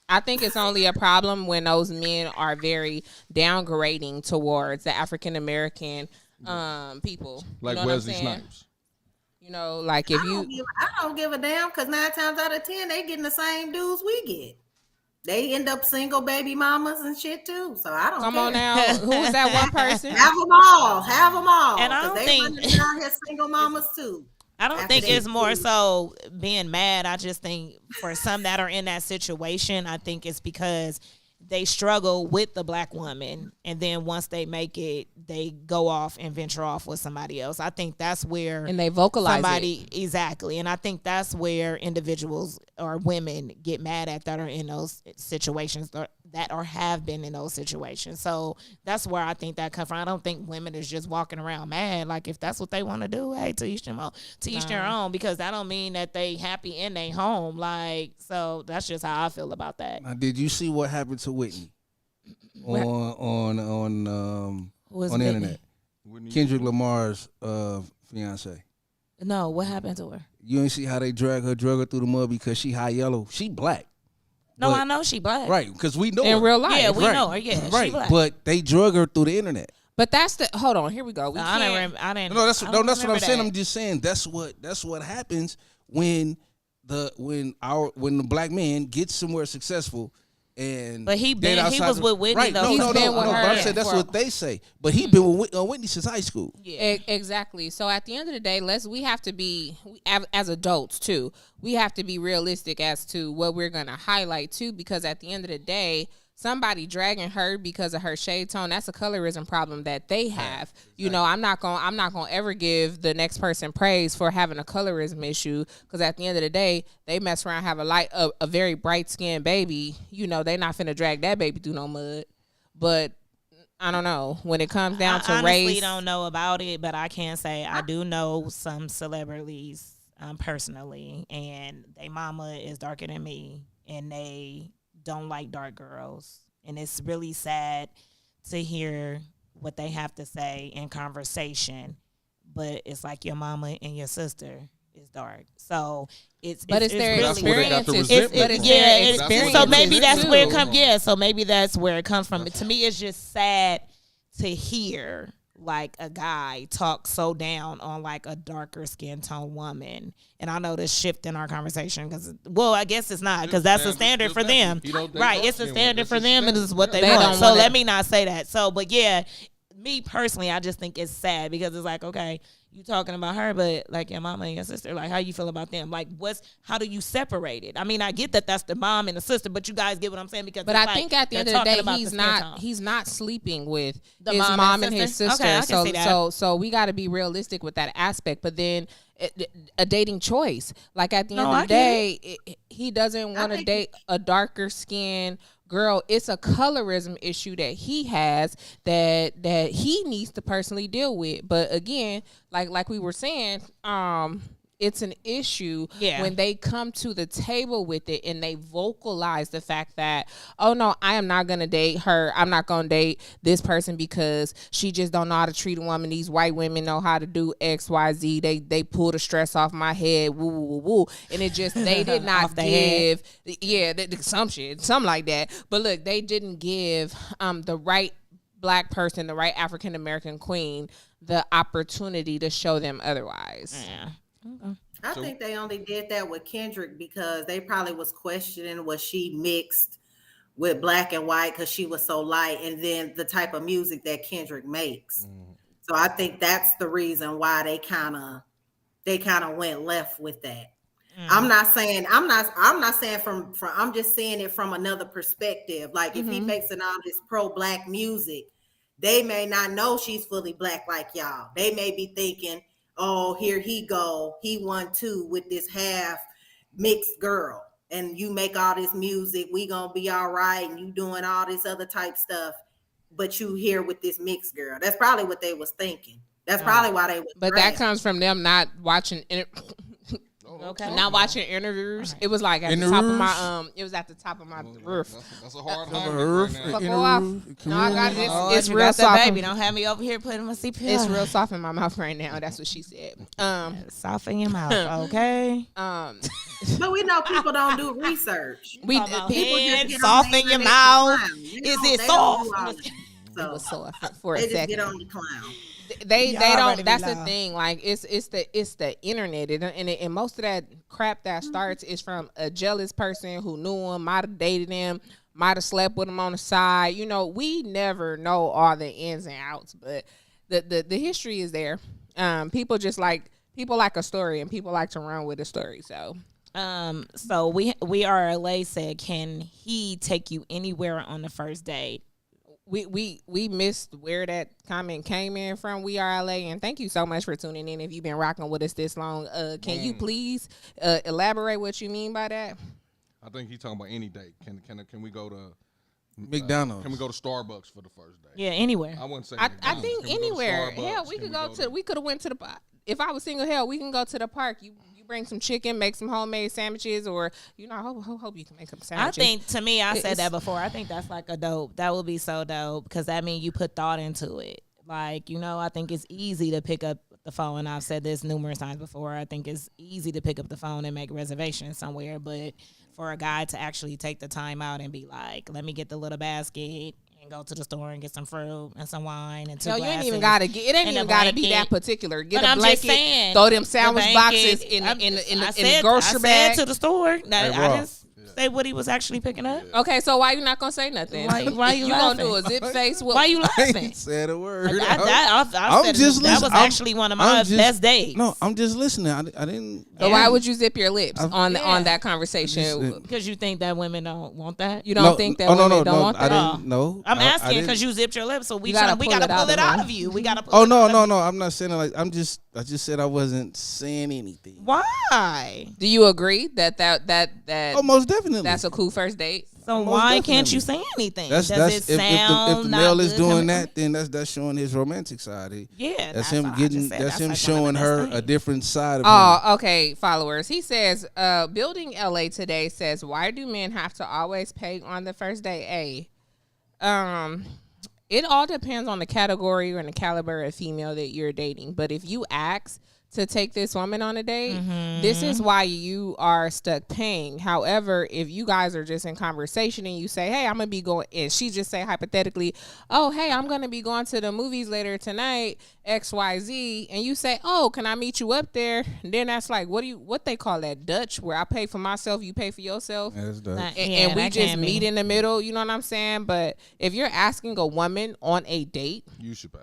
I think it's only a problem when those men are very downgrading towards the African American people. Like you know Wesley what I'm saying? Snipes. You know, like if you I don't give a damn because 9 times out of 10 they getting the same dudes we get. They end up single baby mamas and shit too. So I don't come care. on now, who's that one person? Have them all. Have them all. And I 'cause don't they think- running down here single mamas too. I don't After think they it's more do. so being mad. I just think for some that are in that situation, I think it's because they struggle with the black woman, and then once they make it, they go off and venture off with somebody else. I think that's where And they vocalize somebody exactly, and I think that's where individuals or women get mad at that are in those situations that or have been in those situations. So that's where I think that comes from. I don't think women is just walking around mad. Like if that's what they want to do, hey, to each their own, because that don't mean that they happy in their home. Like, so that's just how I feel about that. Now, did you see what happened to Whitney? Who is on the Whitney? internet. Kendrick Lamar's fiance. No, what happened to her? You ain't see how they drug her through the mud because she high yellow. She black. No, But- I know she black. Right, because we know In her. real life. Yeah, we Right. know her. Yeah, she Right, black. but they drug her through the internet. But that's the hold on. Here we go. We I can't. didn't. I didn't. No, that's I what don't I'm saying. remember I'm that. just saying that's what happens when the black man gets somewhere successful and But he was with Whitney right. though. No, He's no, been no, with no. her But I'm saying that's for- what they say. But he been with Whitney since high school. Yeah. Exactly. So at the end of the day, we have to be as adults too. We have to be realistic as to what we're going to highlight too, because at the end of the day, somebody dragging her because of her shade tone, that's a colorism problem that they have. Exactly. You know, I'm not going to ever give the next person praise for having a colorism issue, because at the end of the day, they mess around, have a very bright skinned baby. You know, they not finna drag that baby through no mud. But I don't know, when it comes down to I honestly race. don't know about it, but I can say I do know some celebrities personally, and they mama is darker than me, and they don't like dark girls, and it's really sad to hear what they have to say in conversation, but it's like your mama and your sister is dark, so it's their really, That's where they got the experiences. resentment But it's from. their yeah, experiences so maybe that's too. where it comes. Yeah, so maybe that's where it comes from. But to me, it's just sad to hear like a guy talk so down on like a darker skin tone woman. And I know this shift in our conversation because, well, I guess it's not, because that's a standard for them, right? It's a standard for them, and this is what they They want. don't So want let it. me not say that. So, but yeah, me personally, I just think it's sad because it's like, okay, you talking about her, but like your mama and your sister, like how you feel about them? Like how do you separate it? I mean, I get that that's the mom and the sister, but you guys get what I'm saying? Because But it's I like think at the end they're of the talking day, about he's skin not tone. he's not sleeping with The his mom and mom and his sister? sister. Okay, I can see that. So we got to be realistic with that aspect. But then a dating choice, like at the end No, of I the get day, he doesn't want to think- date a darker skin girl. It's a colorism issue that he has that he needs to personally deal with. But again, like we were saying, it's an issue when they come to the table with it and they vocalize the fact that, oh no, I am not gonna date her. I'm not gonna date this person because she just don't know how to treat a woman. These white women know how to do X, Y, Z. They pull the stress off my head. Woo, woo, woo, woo. And it just they did not Off their head. give some shit, something like that. But look, they didn't give the right black person, the right African American queen, the opportunity to show them otherwise. Yeah. I think they only did that with Kendrick because they probably was questioning was she mixed with black and white because she was so light, and then the type of music that Kendrick makes. So I think that's the reason why they kind of went left with that. I'm not saying from I'm just saying it from another perspective. Like if he makes all this pro-black music, they may not know she's fully black like y'all. They may be thinking, oh, here he go. He won too with this half mixed girl. And you make all this music, we gonna be all right, and you doing all this other type stuff, but you here with this mixed girl. That's probably what they was thinking. That's probably why they was But that comes from them not watching Okay. not watching interviews. It was like at the top of my it was at the top of my roof. That's a hard Earth, right now. Fuck off. No, I got this. Oh, It's you real got that soft. baby. Don't have me over here putting my CPR. It's real soft in my mouth right now. That's what she said. soft in your mouth. Okay. But we know people don't do research. We Talking about people head, get on soft there in your and they mouth. clown. They Is don't- it they don't soft? do all that. So was so for a they just second. get on the clown. They Y'all don't. already That's the know. thing. Like it's the internet, and most of that crap that starts is from a jealous person who knew him, might have dated him, might have slept with him on the side. You know, we never know all the ins and outs, but the history is there. People like a story, and people like to run with a story. So So we are LA said, can he take you anywhere on the first date? we missed where that comment came in from. We are LA, and thank you so much for tuning in. If you've been rocking with us this long, can you please elaborate what you mean by that? I think he's talking about any date. Can we go to McDonald's. Can we go to Starbucks for the first date? Yeah, anywhere. I wouldn't say. I McDonald's. think Can we go to anywhere. Starbucks? Hell, we Can could go to. We could have went to the. If I was single, hell, we can go to the park. You bring some chicken, make some homemade sandwiches, or I hope you can make some sandwiches. I think, to me, I said that before. I think that's like a dope. That would be so dope because that means you put thought into it. Like, I think it's easy to pick up the phone. I've said this numerous times before. I think it's easy to pick up the phone and make reservations somewhere, but for a guy to actually take the time out and be like, let me get the little basket and go to the store and get some fruit and some wine and two glasses. You ain't even gotta get. It ain't even gotta be that particular. Get but a blanket. Throw them sandwich boxes in the grocery bag. I said to the store. Hey, I didn't say what he was actually picking up. Okay, so why you not gonna say nothing? Why you gonna do a zip face? Why you I laughing? ain't said a word. I'm just listening. That was actually one of my best days. No, I'm just listening. I didn't. So why would you zip your lips on that conversation? Because you think that women don't want that? You don't think that women don't want that? I didn't. No, I'm asking because you zipped your lips, so we gotta pull it out of you. We gotta. Oh no. I'm not saying it like. I just said I wasn't saying anything. Why? Do you agree that Oh, most definitely. that's a cool first date? So Most why definitely. can't you say anything? Does it sound if the not male is good doing coming that, from then that's showing his romantic side. Yeah, that's what him I getting. just said. That's him like showing one of the her best a things. different side of him. Oh, okay, followers. He says, Building LA Today says, why do men have to always pay on the first day? It all depends on the category and the caliber of female that you're dating. But if you ask to take this woman on a date, this is why you are stuck paying. However, if you guys are just in conversation and you say, hey, I'm gonna be going, and she just say hypothetically, oh, hey, I'm gonna be going to the movies later tonight, XYZ, and you say, oh, can I meet you up there? And then that's like, what they call that, Dutch, where I pay for myself, you pay for yourself. Yeah, that's Dutch. And we just meet in the middle, you know what I'm saying? But if you're asking a woman on a date, You should pay.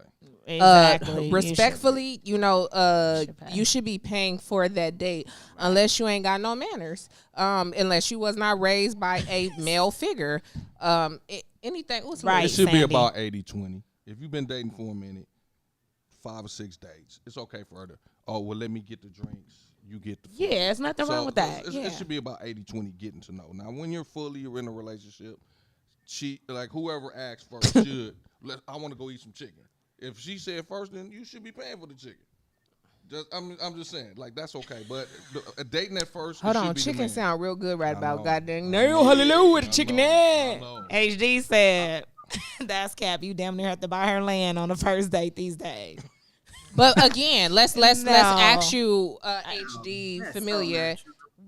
Exactly. respectfully, you should be paying for that date unless you ain't got no manners, unless you was not raised by a male figure. Anything what's Right. It should be Sandy. about 80-20. If you've been dating for a minute, 5 or 6 dates, it's okay for her to, let me get the drinks. You get the food. Yeah, there's nothing wrong with that. It should be about 80-20 getting to know. Now, when you're in a relationship, whoever asks first should, I want to go eat some chicken. If she said first, then you should be paying for the chicken. I'm just saying, like, that's okay. But dating at first, Hold it should on, be chicken the man. sound real good right about know. goddamn. No, hallelujah with the chicken I in. know. HD said, that's cap. You damn near have to buy her land on the first date these days. But again, let's No. ask you, HD familiar.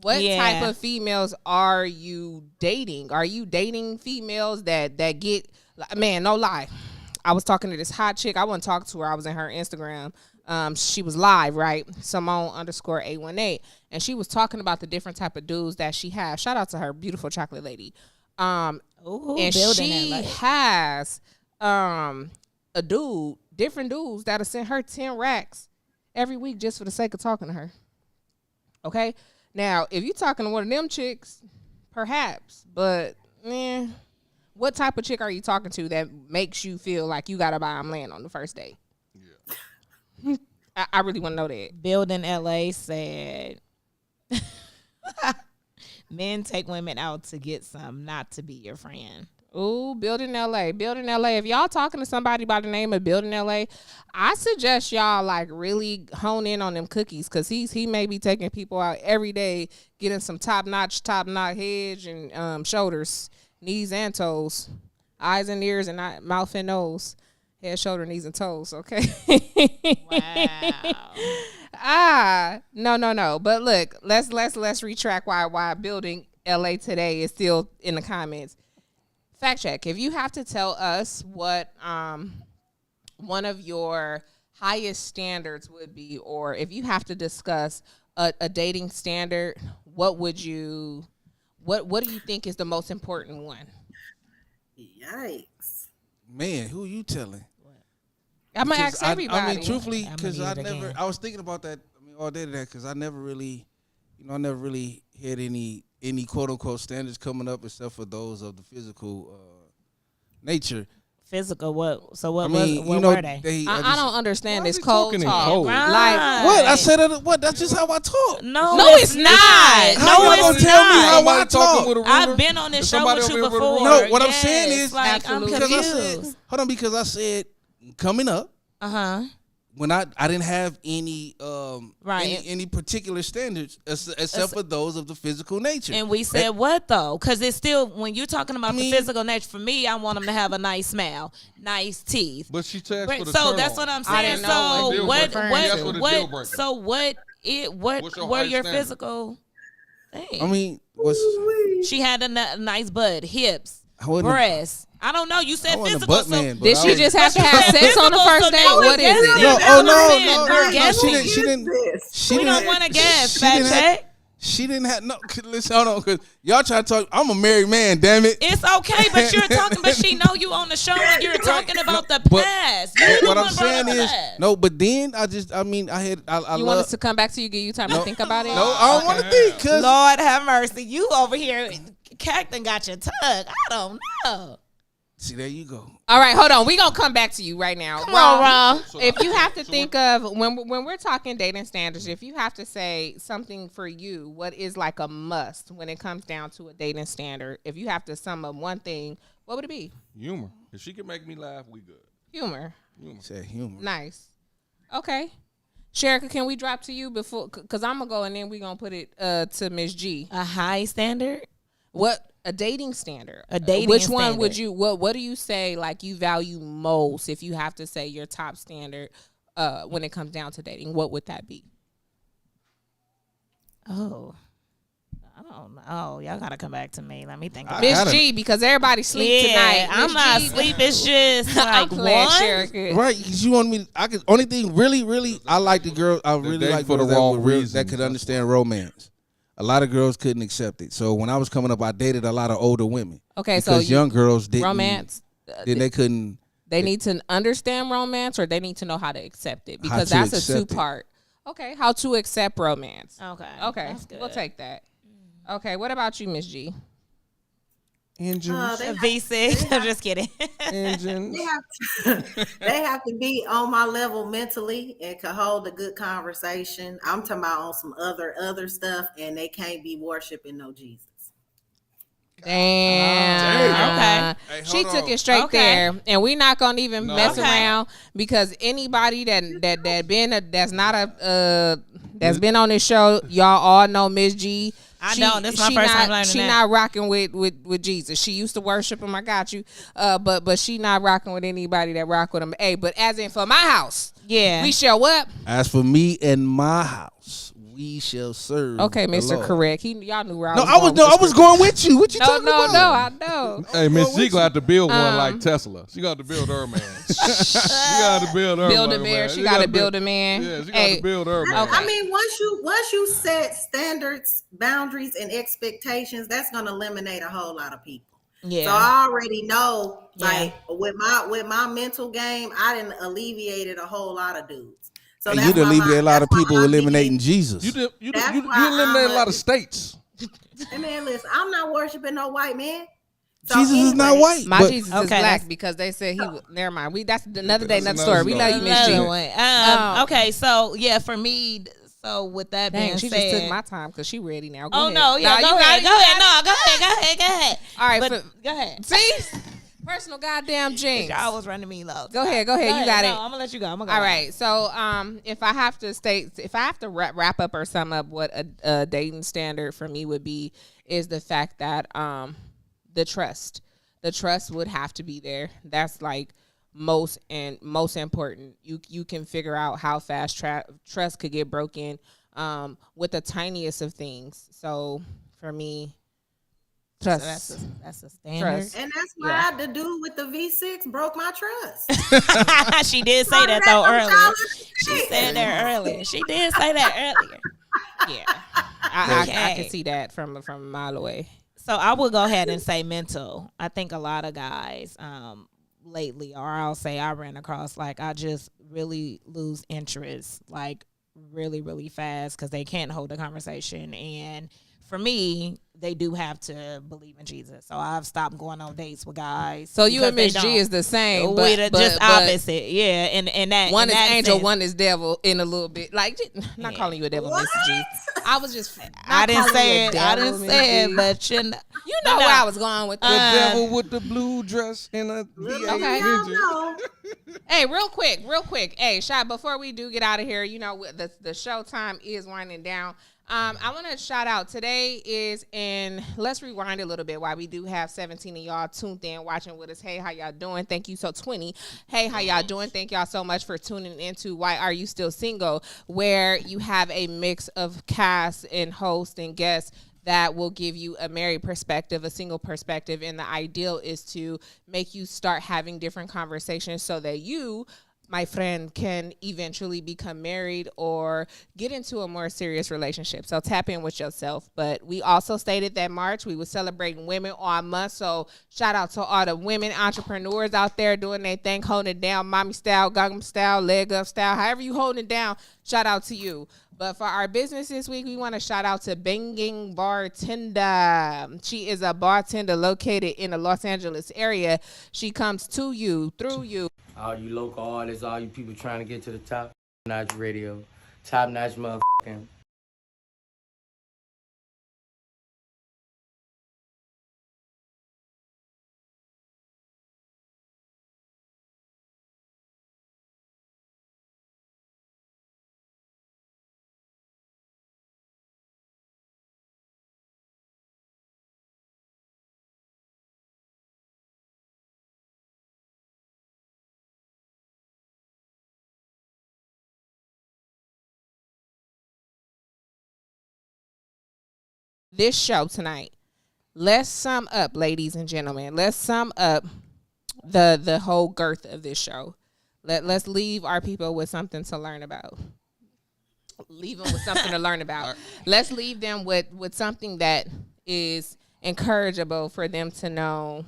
What type of females are you dating? Are you dating females that get, man, no lie. I was talking to this hot chick. I wasn't talking to her. I was in her Instagram. She was live, right? Simone_818. And she was talking about the different type of dudes that she has. Shout out to her, beautiful chocolate lady. And she has different dudes that'll send her 10 racks every week just for the sake of talking to her. Okay? Now, if you're talking to one of them chicks, perhaps. But, what type of chick are you talking to that makes you feel like you got to buy them land on the first date? Yeah. I really want to know that. Building LA said, men take women out to get some, not to be your friend. Ooh, Building LA. Building LA. If y'all talking to somebody by the name of Building LA, I suggest y'all like really hone in on them cookies because he may be taking people out every day, getting some top-notch heads and shoulders. Knees and toes, eyes and ears and mouth and nose, head, shoulder, knees and toes. Okay. Wow. No. But look, let's retract why Building LA Today is still in the comments. Fact check. If you have to tell us what one of your highest standards would be, or if you have to discuss a dating standard, what would you? What do you think is the most important one? Yikes. Man, who you telling? I'm gonna ask everybody. I mean, truthfully, I'm because gonna need it again. I was thinking about that. All day today, because I never really had any quote unquote standards coming up except for those of the physical nature. Physical, what? So what? I mean, what were they? I don't understand Why this is he cold talking in talk. code? Right. What I said? What? That's just how I talk. No, it's not. How No, y'all it's gonna tell me how not. I talk? I've been on this Is show somebody with you over here with a before. ruler? No, what I'm Yes, saying is like, I'm absolutely. because I confused. said, hold on, because I said coming up, Uh-huh. when I didn't have any Right. any particular standards except for those of the physical nature. And we said what though? Because it's still when you're talking about I mean- the physical nature. For me, I want them to have a nice smile, nice teeth. But she tags Right, for the so turn that's on. what I'm I saying. didn't know So what what? you were referring to. That's what a deal breaker. What? So what? What's your Were highest your standard? physical? Thing? I mean, what's She had a nice butt, hips, I wasn't a- breasts. I don't know. You I said wasn't a physical. butt man, but Did I she was- just have to But you have said sex on the physical, first so date? now What we is guessing. it? No, That's oh what no, I'm saying. no, We're no, guessing. she didn't. This. She We don't didn't- want to guess. she Fact didn't have- check. She didn't have no. Listen, hold on, because y'all try to talk. I'm a married man, damn it. It's okay, but you're talking. But she know you on the show, and you're talking about the But- past. You the what I'm one brought saying up the is, past. no. But then I You want us to come back to you, give you time to think about it? No, I don't want to think, cause Lord have mercy. You over here, Cactus got your tug. I don't know. see, there you go. All right, hold on. We gonna come back to you right now. Come on, Ron. If you have to think of when we're talking dating standards, if you have to say something for you, what is like a must when it comes down to a dating standard? If you have to sum up one thing, what would it be? Humor. If she can make me laugh, we good. Humor. Said humor. Nice. Okay. Sherika, can we drop to you before? Because I'm gonna go and then we gonna put it to Miss G. A high standard. What a dating standard? A dating Which one standard. would you? What do you say like you value most? If you have to say your top standard, when it comes down to dating, what would that be? Oh, I don't know. Oh, y'all gotta come back to me. Let me think. About I it. Miss gotta- G, because everybody sleep Yeah, tonight. I'm Miss not G- asleep. It's just I'm like playing, one. Sherika. Right, because you want me. I could. Only thing, really, I like the girl. I really dating like for the girls that wrong were real- reasons. that could understand romance. A lot of girls couldn't accept it. So when I was coming up, I dated a lot of older women. Okay, so because young girls didn't. romance. Then they couldn't. They need to understand romance, or they need to know how to accept it, because to that's a accept it. 2-part. Okay, how to accept romance. Okay. Okay, That's good. we'll take that. Okay, what about you, Miss G? Engines. They have- V6. I'm just kidding. Engines. they have to be on my level mentally and can hold a good conversation. I'm talking about on some other stuff, and they can't be worshiping no Jesus. Damn. Okay. Hey, She hold took on. it straight Okay. there, and we're not gonna even No. mess Okay. around, because anybody that's been on this show, y'all all know Miss G. I know. This is my she first not, time learning She that. not rocking with Jesus. She used to worship him. I got you. But she not rocking with anybody that rock with him. Hey, but as in for my house, Yeah. we shall what? As for me and my house, we shall serve. Okay, the Mr. Lord. Correct. Y'all knew where I No, was. I was going no, with I this was script. going with you. What you No, talking no, about? no. I know. Hey, Miss G gonna have to build one Um, like Tesla. She gonna have to build her man. She got to build her Build a man. bear. She She got to gotta build a man. Yeah, she got Hey, to build her man. Okay. I mean, once you set standards, boundaries, and expectations, that's gonna eliminate a whole lot of people. Yeah. So I already know, Yeah. like with my mental game, I didn't alleviated a whole lot of dudes. So And that's you'd why alleviate a lot that's of why people I'm eliminating being- Jesus. You That's why eliminate I'm a lot a- of states. Hey man, listen, I'm not worshiping no white man. So Jesus is not anyway, white. My but Jesus is Okay, black that's- because they said he was. Never mind. That's another day, That's another story. another We story. love you, Miss G. Another one. Okay, so yeah, for me, so with that Dang, being she said, just took my time because she ready now. Go oh ahead. no, yeah, Nah, go you ahead, got it. No, go ahead. All right, But for- go ahead. see, personal goddamn James. Y'all was running me low. Go ahead, you got it. No, I'm gonna let you go. I'm gonna go. All right, so if I have to wrap up or sum up what a dating standard for me would be, is the fact that the trust would have to be there. That's like most important. You can figure out how fast trust could get broken with the tiniest of things. So for me, trust. So that's a standard. Trust. and that's why the dude with the V6 broke my trust. She did say that though I'm earlier. telling She you. said that earlier. She did say that earlier. Yeah, I Okay. can see that from a mile away. So I will go ahead and say mental. I think a lot of guys lately, or I'll say I ran across, like, I just really lose interest, like really, really fast, because they can't hold a conversation. And for me, they do have to believe in Jesus. So I've stopped going on dates with guys. So you and because Miss they G don't. is the same, We but just but opposite, yeah. And that one in is that angel, sense. one is devil. In a little bit, like not calling you a devil, Miss G. I was just. I didn't calling you say a it. I devil, didn't Miss say G. it, but you know, You know where I was going with The that. devil with the blue dress and a V8 Okay. Y'all engine. know. Hey, real quick. Hey, shot before we do get out of here, you know the show time is winding down. I want to shout out. Today is in. Let's rewind a little bit. While we do have 17 of y'all tuned in, watching with us. Hey, how y'all doing? Thank you. So 20. Hey, how y'all doing? Thank y'all so much for tuning into Why Are You Still Single, where you have a mix of cast and host and guests that will give you a married perspective, a single perspective, and the ideal is to make you start having different conversations so that you, my friend, can eventually become married or get into a more serious relationship. So tap in with yourself. But we also stated that March we were celebrating Women all month. So shout out to all the women entrepreneurs out there doing their thing, holding it down, mommy style, Gangnam style, leg up style, however you holding it down. Shout out to you. But for our business this week, we want to shout out to Banging Bartender. She is a bartender located in the Los Angeles area. She comes to you, through you. All you local artists, all you people trying to get to the top notch radio, top notch motherfucking. This show tonight. Let's sum up, ladies and gentlemen. Let's sum up the whole girth of this show. Let's leave our people with something to learn about. Leave them with something to learn about. Let's leave them with something that is encourageable for them to know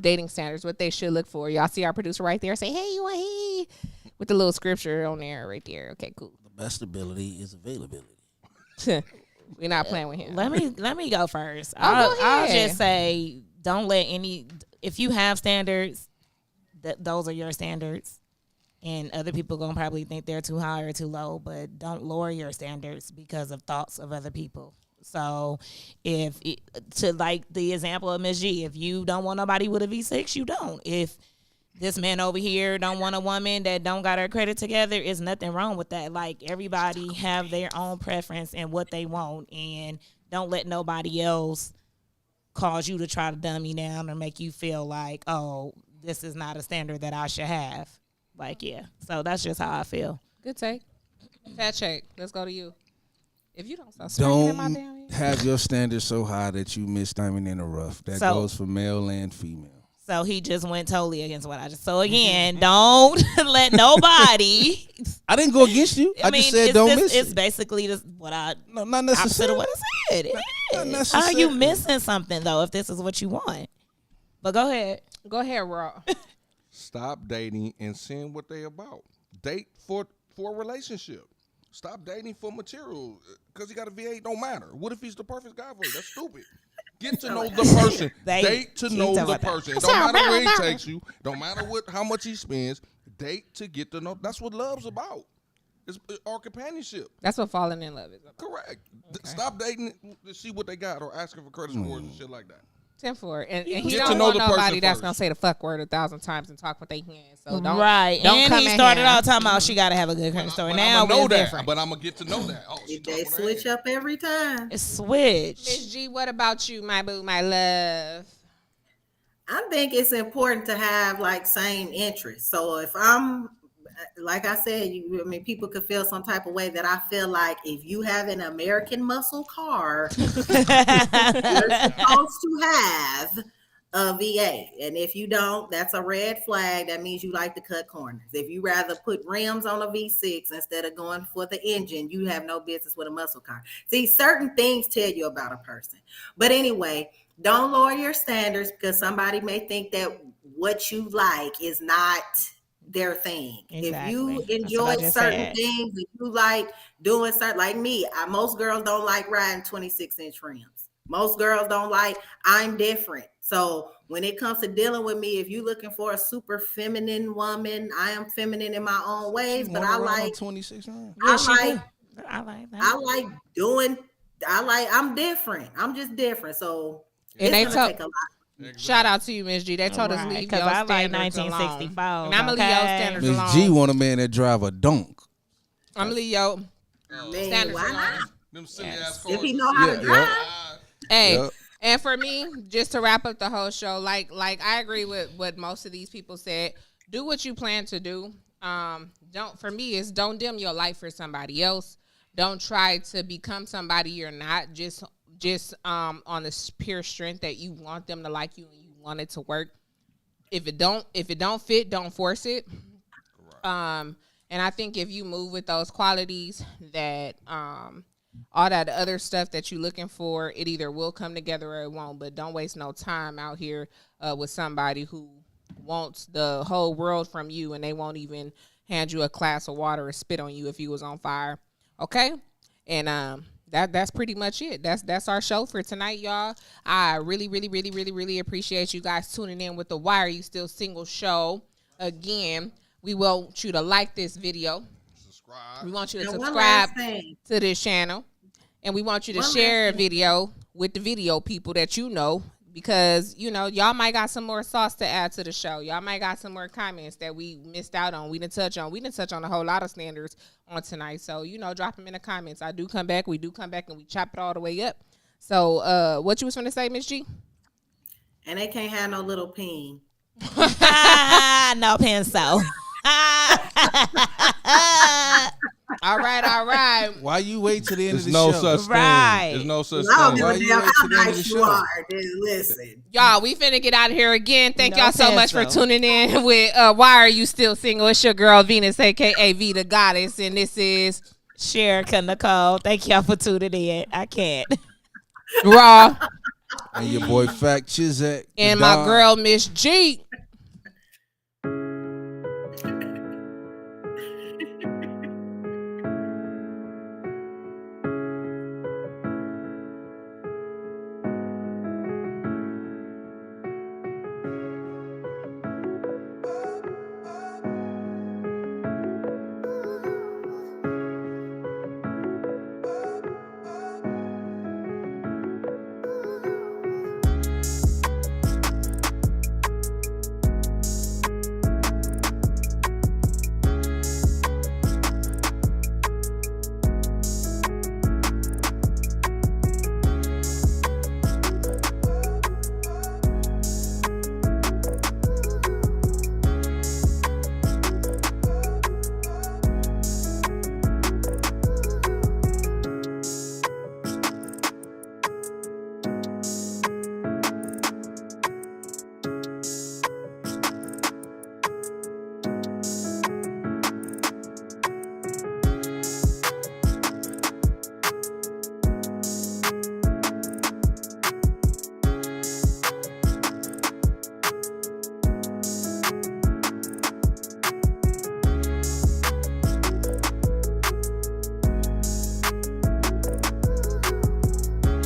dating standards, what they should look for. Y'all see our producer right there say, hey, you want he? With the little scripture on there right there. Okay, cool. The best ability is availability. We're not playing with him. Let me go first. Go I'll ahead. just say, don't let any. If you have standards, those are your standards, and other people gonna probably think they're too high or too low. But don't lower your standards because of thoughts of other people. So, to like the example of Ms. G, if you don't want nobody with a V6, you don't. If this man over here don't want a woman that don't got her credit together, is nothing wrong with that. Like, everybody have their own preference and what they want, and don't let nobody else cause you to try to dumb you down or make you feel like, oh, this is not a standard that I should have. Like, yeah. So that's just how I feel. Good take. Fact check. Let's go to you. If you don't stop smacking in my damn Don't ear. have your standards so high that you miss diamond in the rough. That So- goes for male and female. So he just went totally against what I just. So again, don't let nobody. I didn't go against you. I just said it's don't just, miss it's it. basically just what I No, not opposite of necessarily. what I said. It Not is. necessarily. Are you missing something though? If this is what you want, but go ahead. Go ahead, Raw. Stop dating and seeing what they about. Date for a relationship. Stop dating for material because he got a V8. Don't matter. What if he's the perfect guy for you? That's stupid. Get to know the person. Date to She know talking the about that. person. It don't matter where he takes you. Don't matter how much he spends. Date to get to know. That's what love's about. It's our companionship. That's what falling in love is about. Correct. Stop dating to see what they got or asking for credit scores and shit like that. 10-4. And he Get to don't know want the person nobody that's first. going to say the fuck word 1,000 times and talk what they can. So don't. Right. Don't and come he in started here. out talking about she got to have a good credit story. But Now I'm gonna know it's that. different. But I'm gonna get to know that. Oh, she They talking switch that. up every time. It's switch. Miss G, what about you, my boo, my love? I think it's important to have like same interests. So if I'm, like I said, I mean, people could feel some type of way that I feel like if you have an American muscle car, you're supposed to have a V8. And if you don't, that's a red flag. That means you like to cut corners. If you rather put rims on a V6 instead of going for the engine, you have no business with a muscle car. See, certain things tell you about a person. But anyway, don't lower your standards because somebody may think that what you like is not their thing. Exactly. If you That's what enjoy I just certain said. things, if you like doing certain, like me, most girls don't like riding 26-inch rims. Most girls don't like. I'm different. So when it comes to dealing with me, if you're looking for a super feminine woman, I am feminine in my own ways, but I like 26 rounds. Yeah, she I do. I like that. I like doing. I'm different. I'm just different. So And it's they gonna told, take a lot. shout out to you, Miss G. They told us Right, leave 'cause your I like standards alone. 1964, And I'm gonna leave your okay? standards Miss alone. G want a man that drive a donk. I'm gonna leave your I mean, standards why alone. not? Them silly ass If cars. he know how Yeah, to drive. Hey, Yep. and for me, just to wrap up the whole show, like I agree with what most of these people said. Do what you plan to do. Don't for me is don't dim your light for somebody else. Don't try to become somebody you're not. Just on the pure strength that you want them to like you and you want it to work. If it don't fit, don't force it. And I think if you move with those qualities, that all that other stuff that you're looking for, it either will come together or it won't. But don't waste no time out here with somebody who wants the whole world from you and they won't even hand you a glass of water or spit on you if you was on fire. Okay? And that's pretty much it. That's our show for tonight, y'all. I really, really, really, really, really appreciate you guys tuning in with the Why Are You Still Single show. Again, we want you to like this video. Subscribe. We want you to And one subscribe last thing. to this channel. And we want you to One share a last thing. video with the video people that you know. Because, y'all might got some more sauce to add to the show. Y'all might got some more comments that we missed out on. We didn't touch on a whole lot of standards on tonight. So, drop them in the comments. We do come back and we chop it all the way up. So, what you was going to say, Miss G? And they can't have no little peen. No pencil. All right. Why you wait till the end There's of the no show? such thing. Right. There's no such I don't thing. give Why a you damn wait till the how end of the nice you show? are. Just listen. Y'all, we finna get out of here again. Thank No y'all so much for pencil. tuning in with Why Are You Still Single? It's your girl Venus, aka V the Goddess, and this is Sherika Nicole. Thank y'all for tuning in. I can't. Raw And your boy Fact Chizak. and my girl Miss G.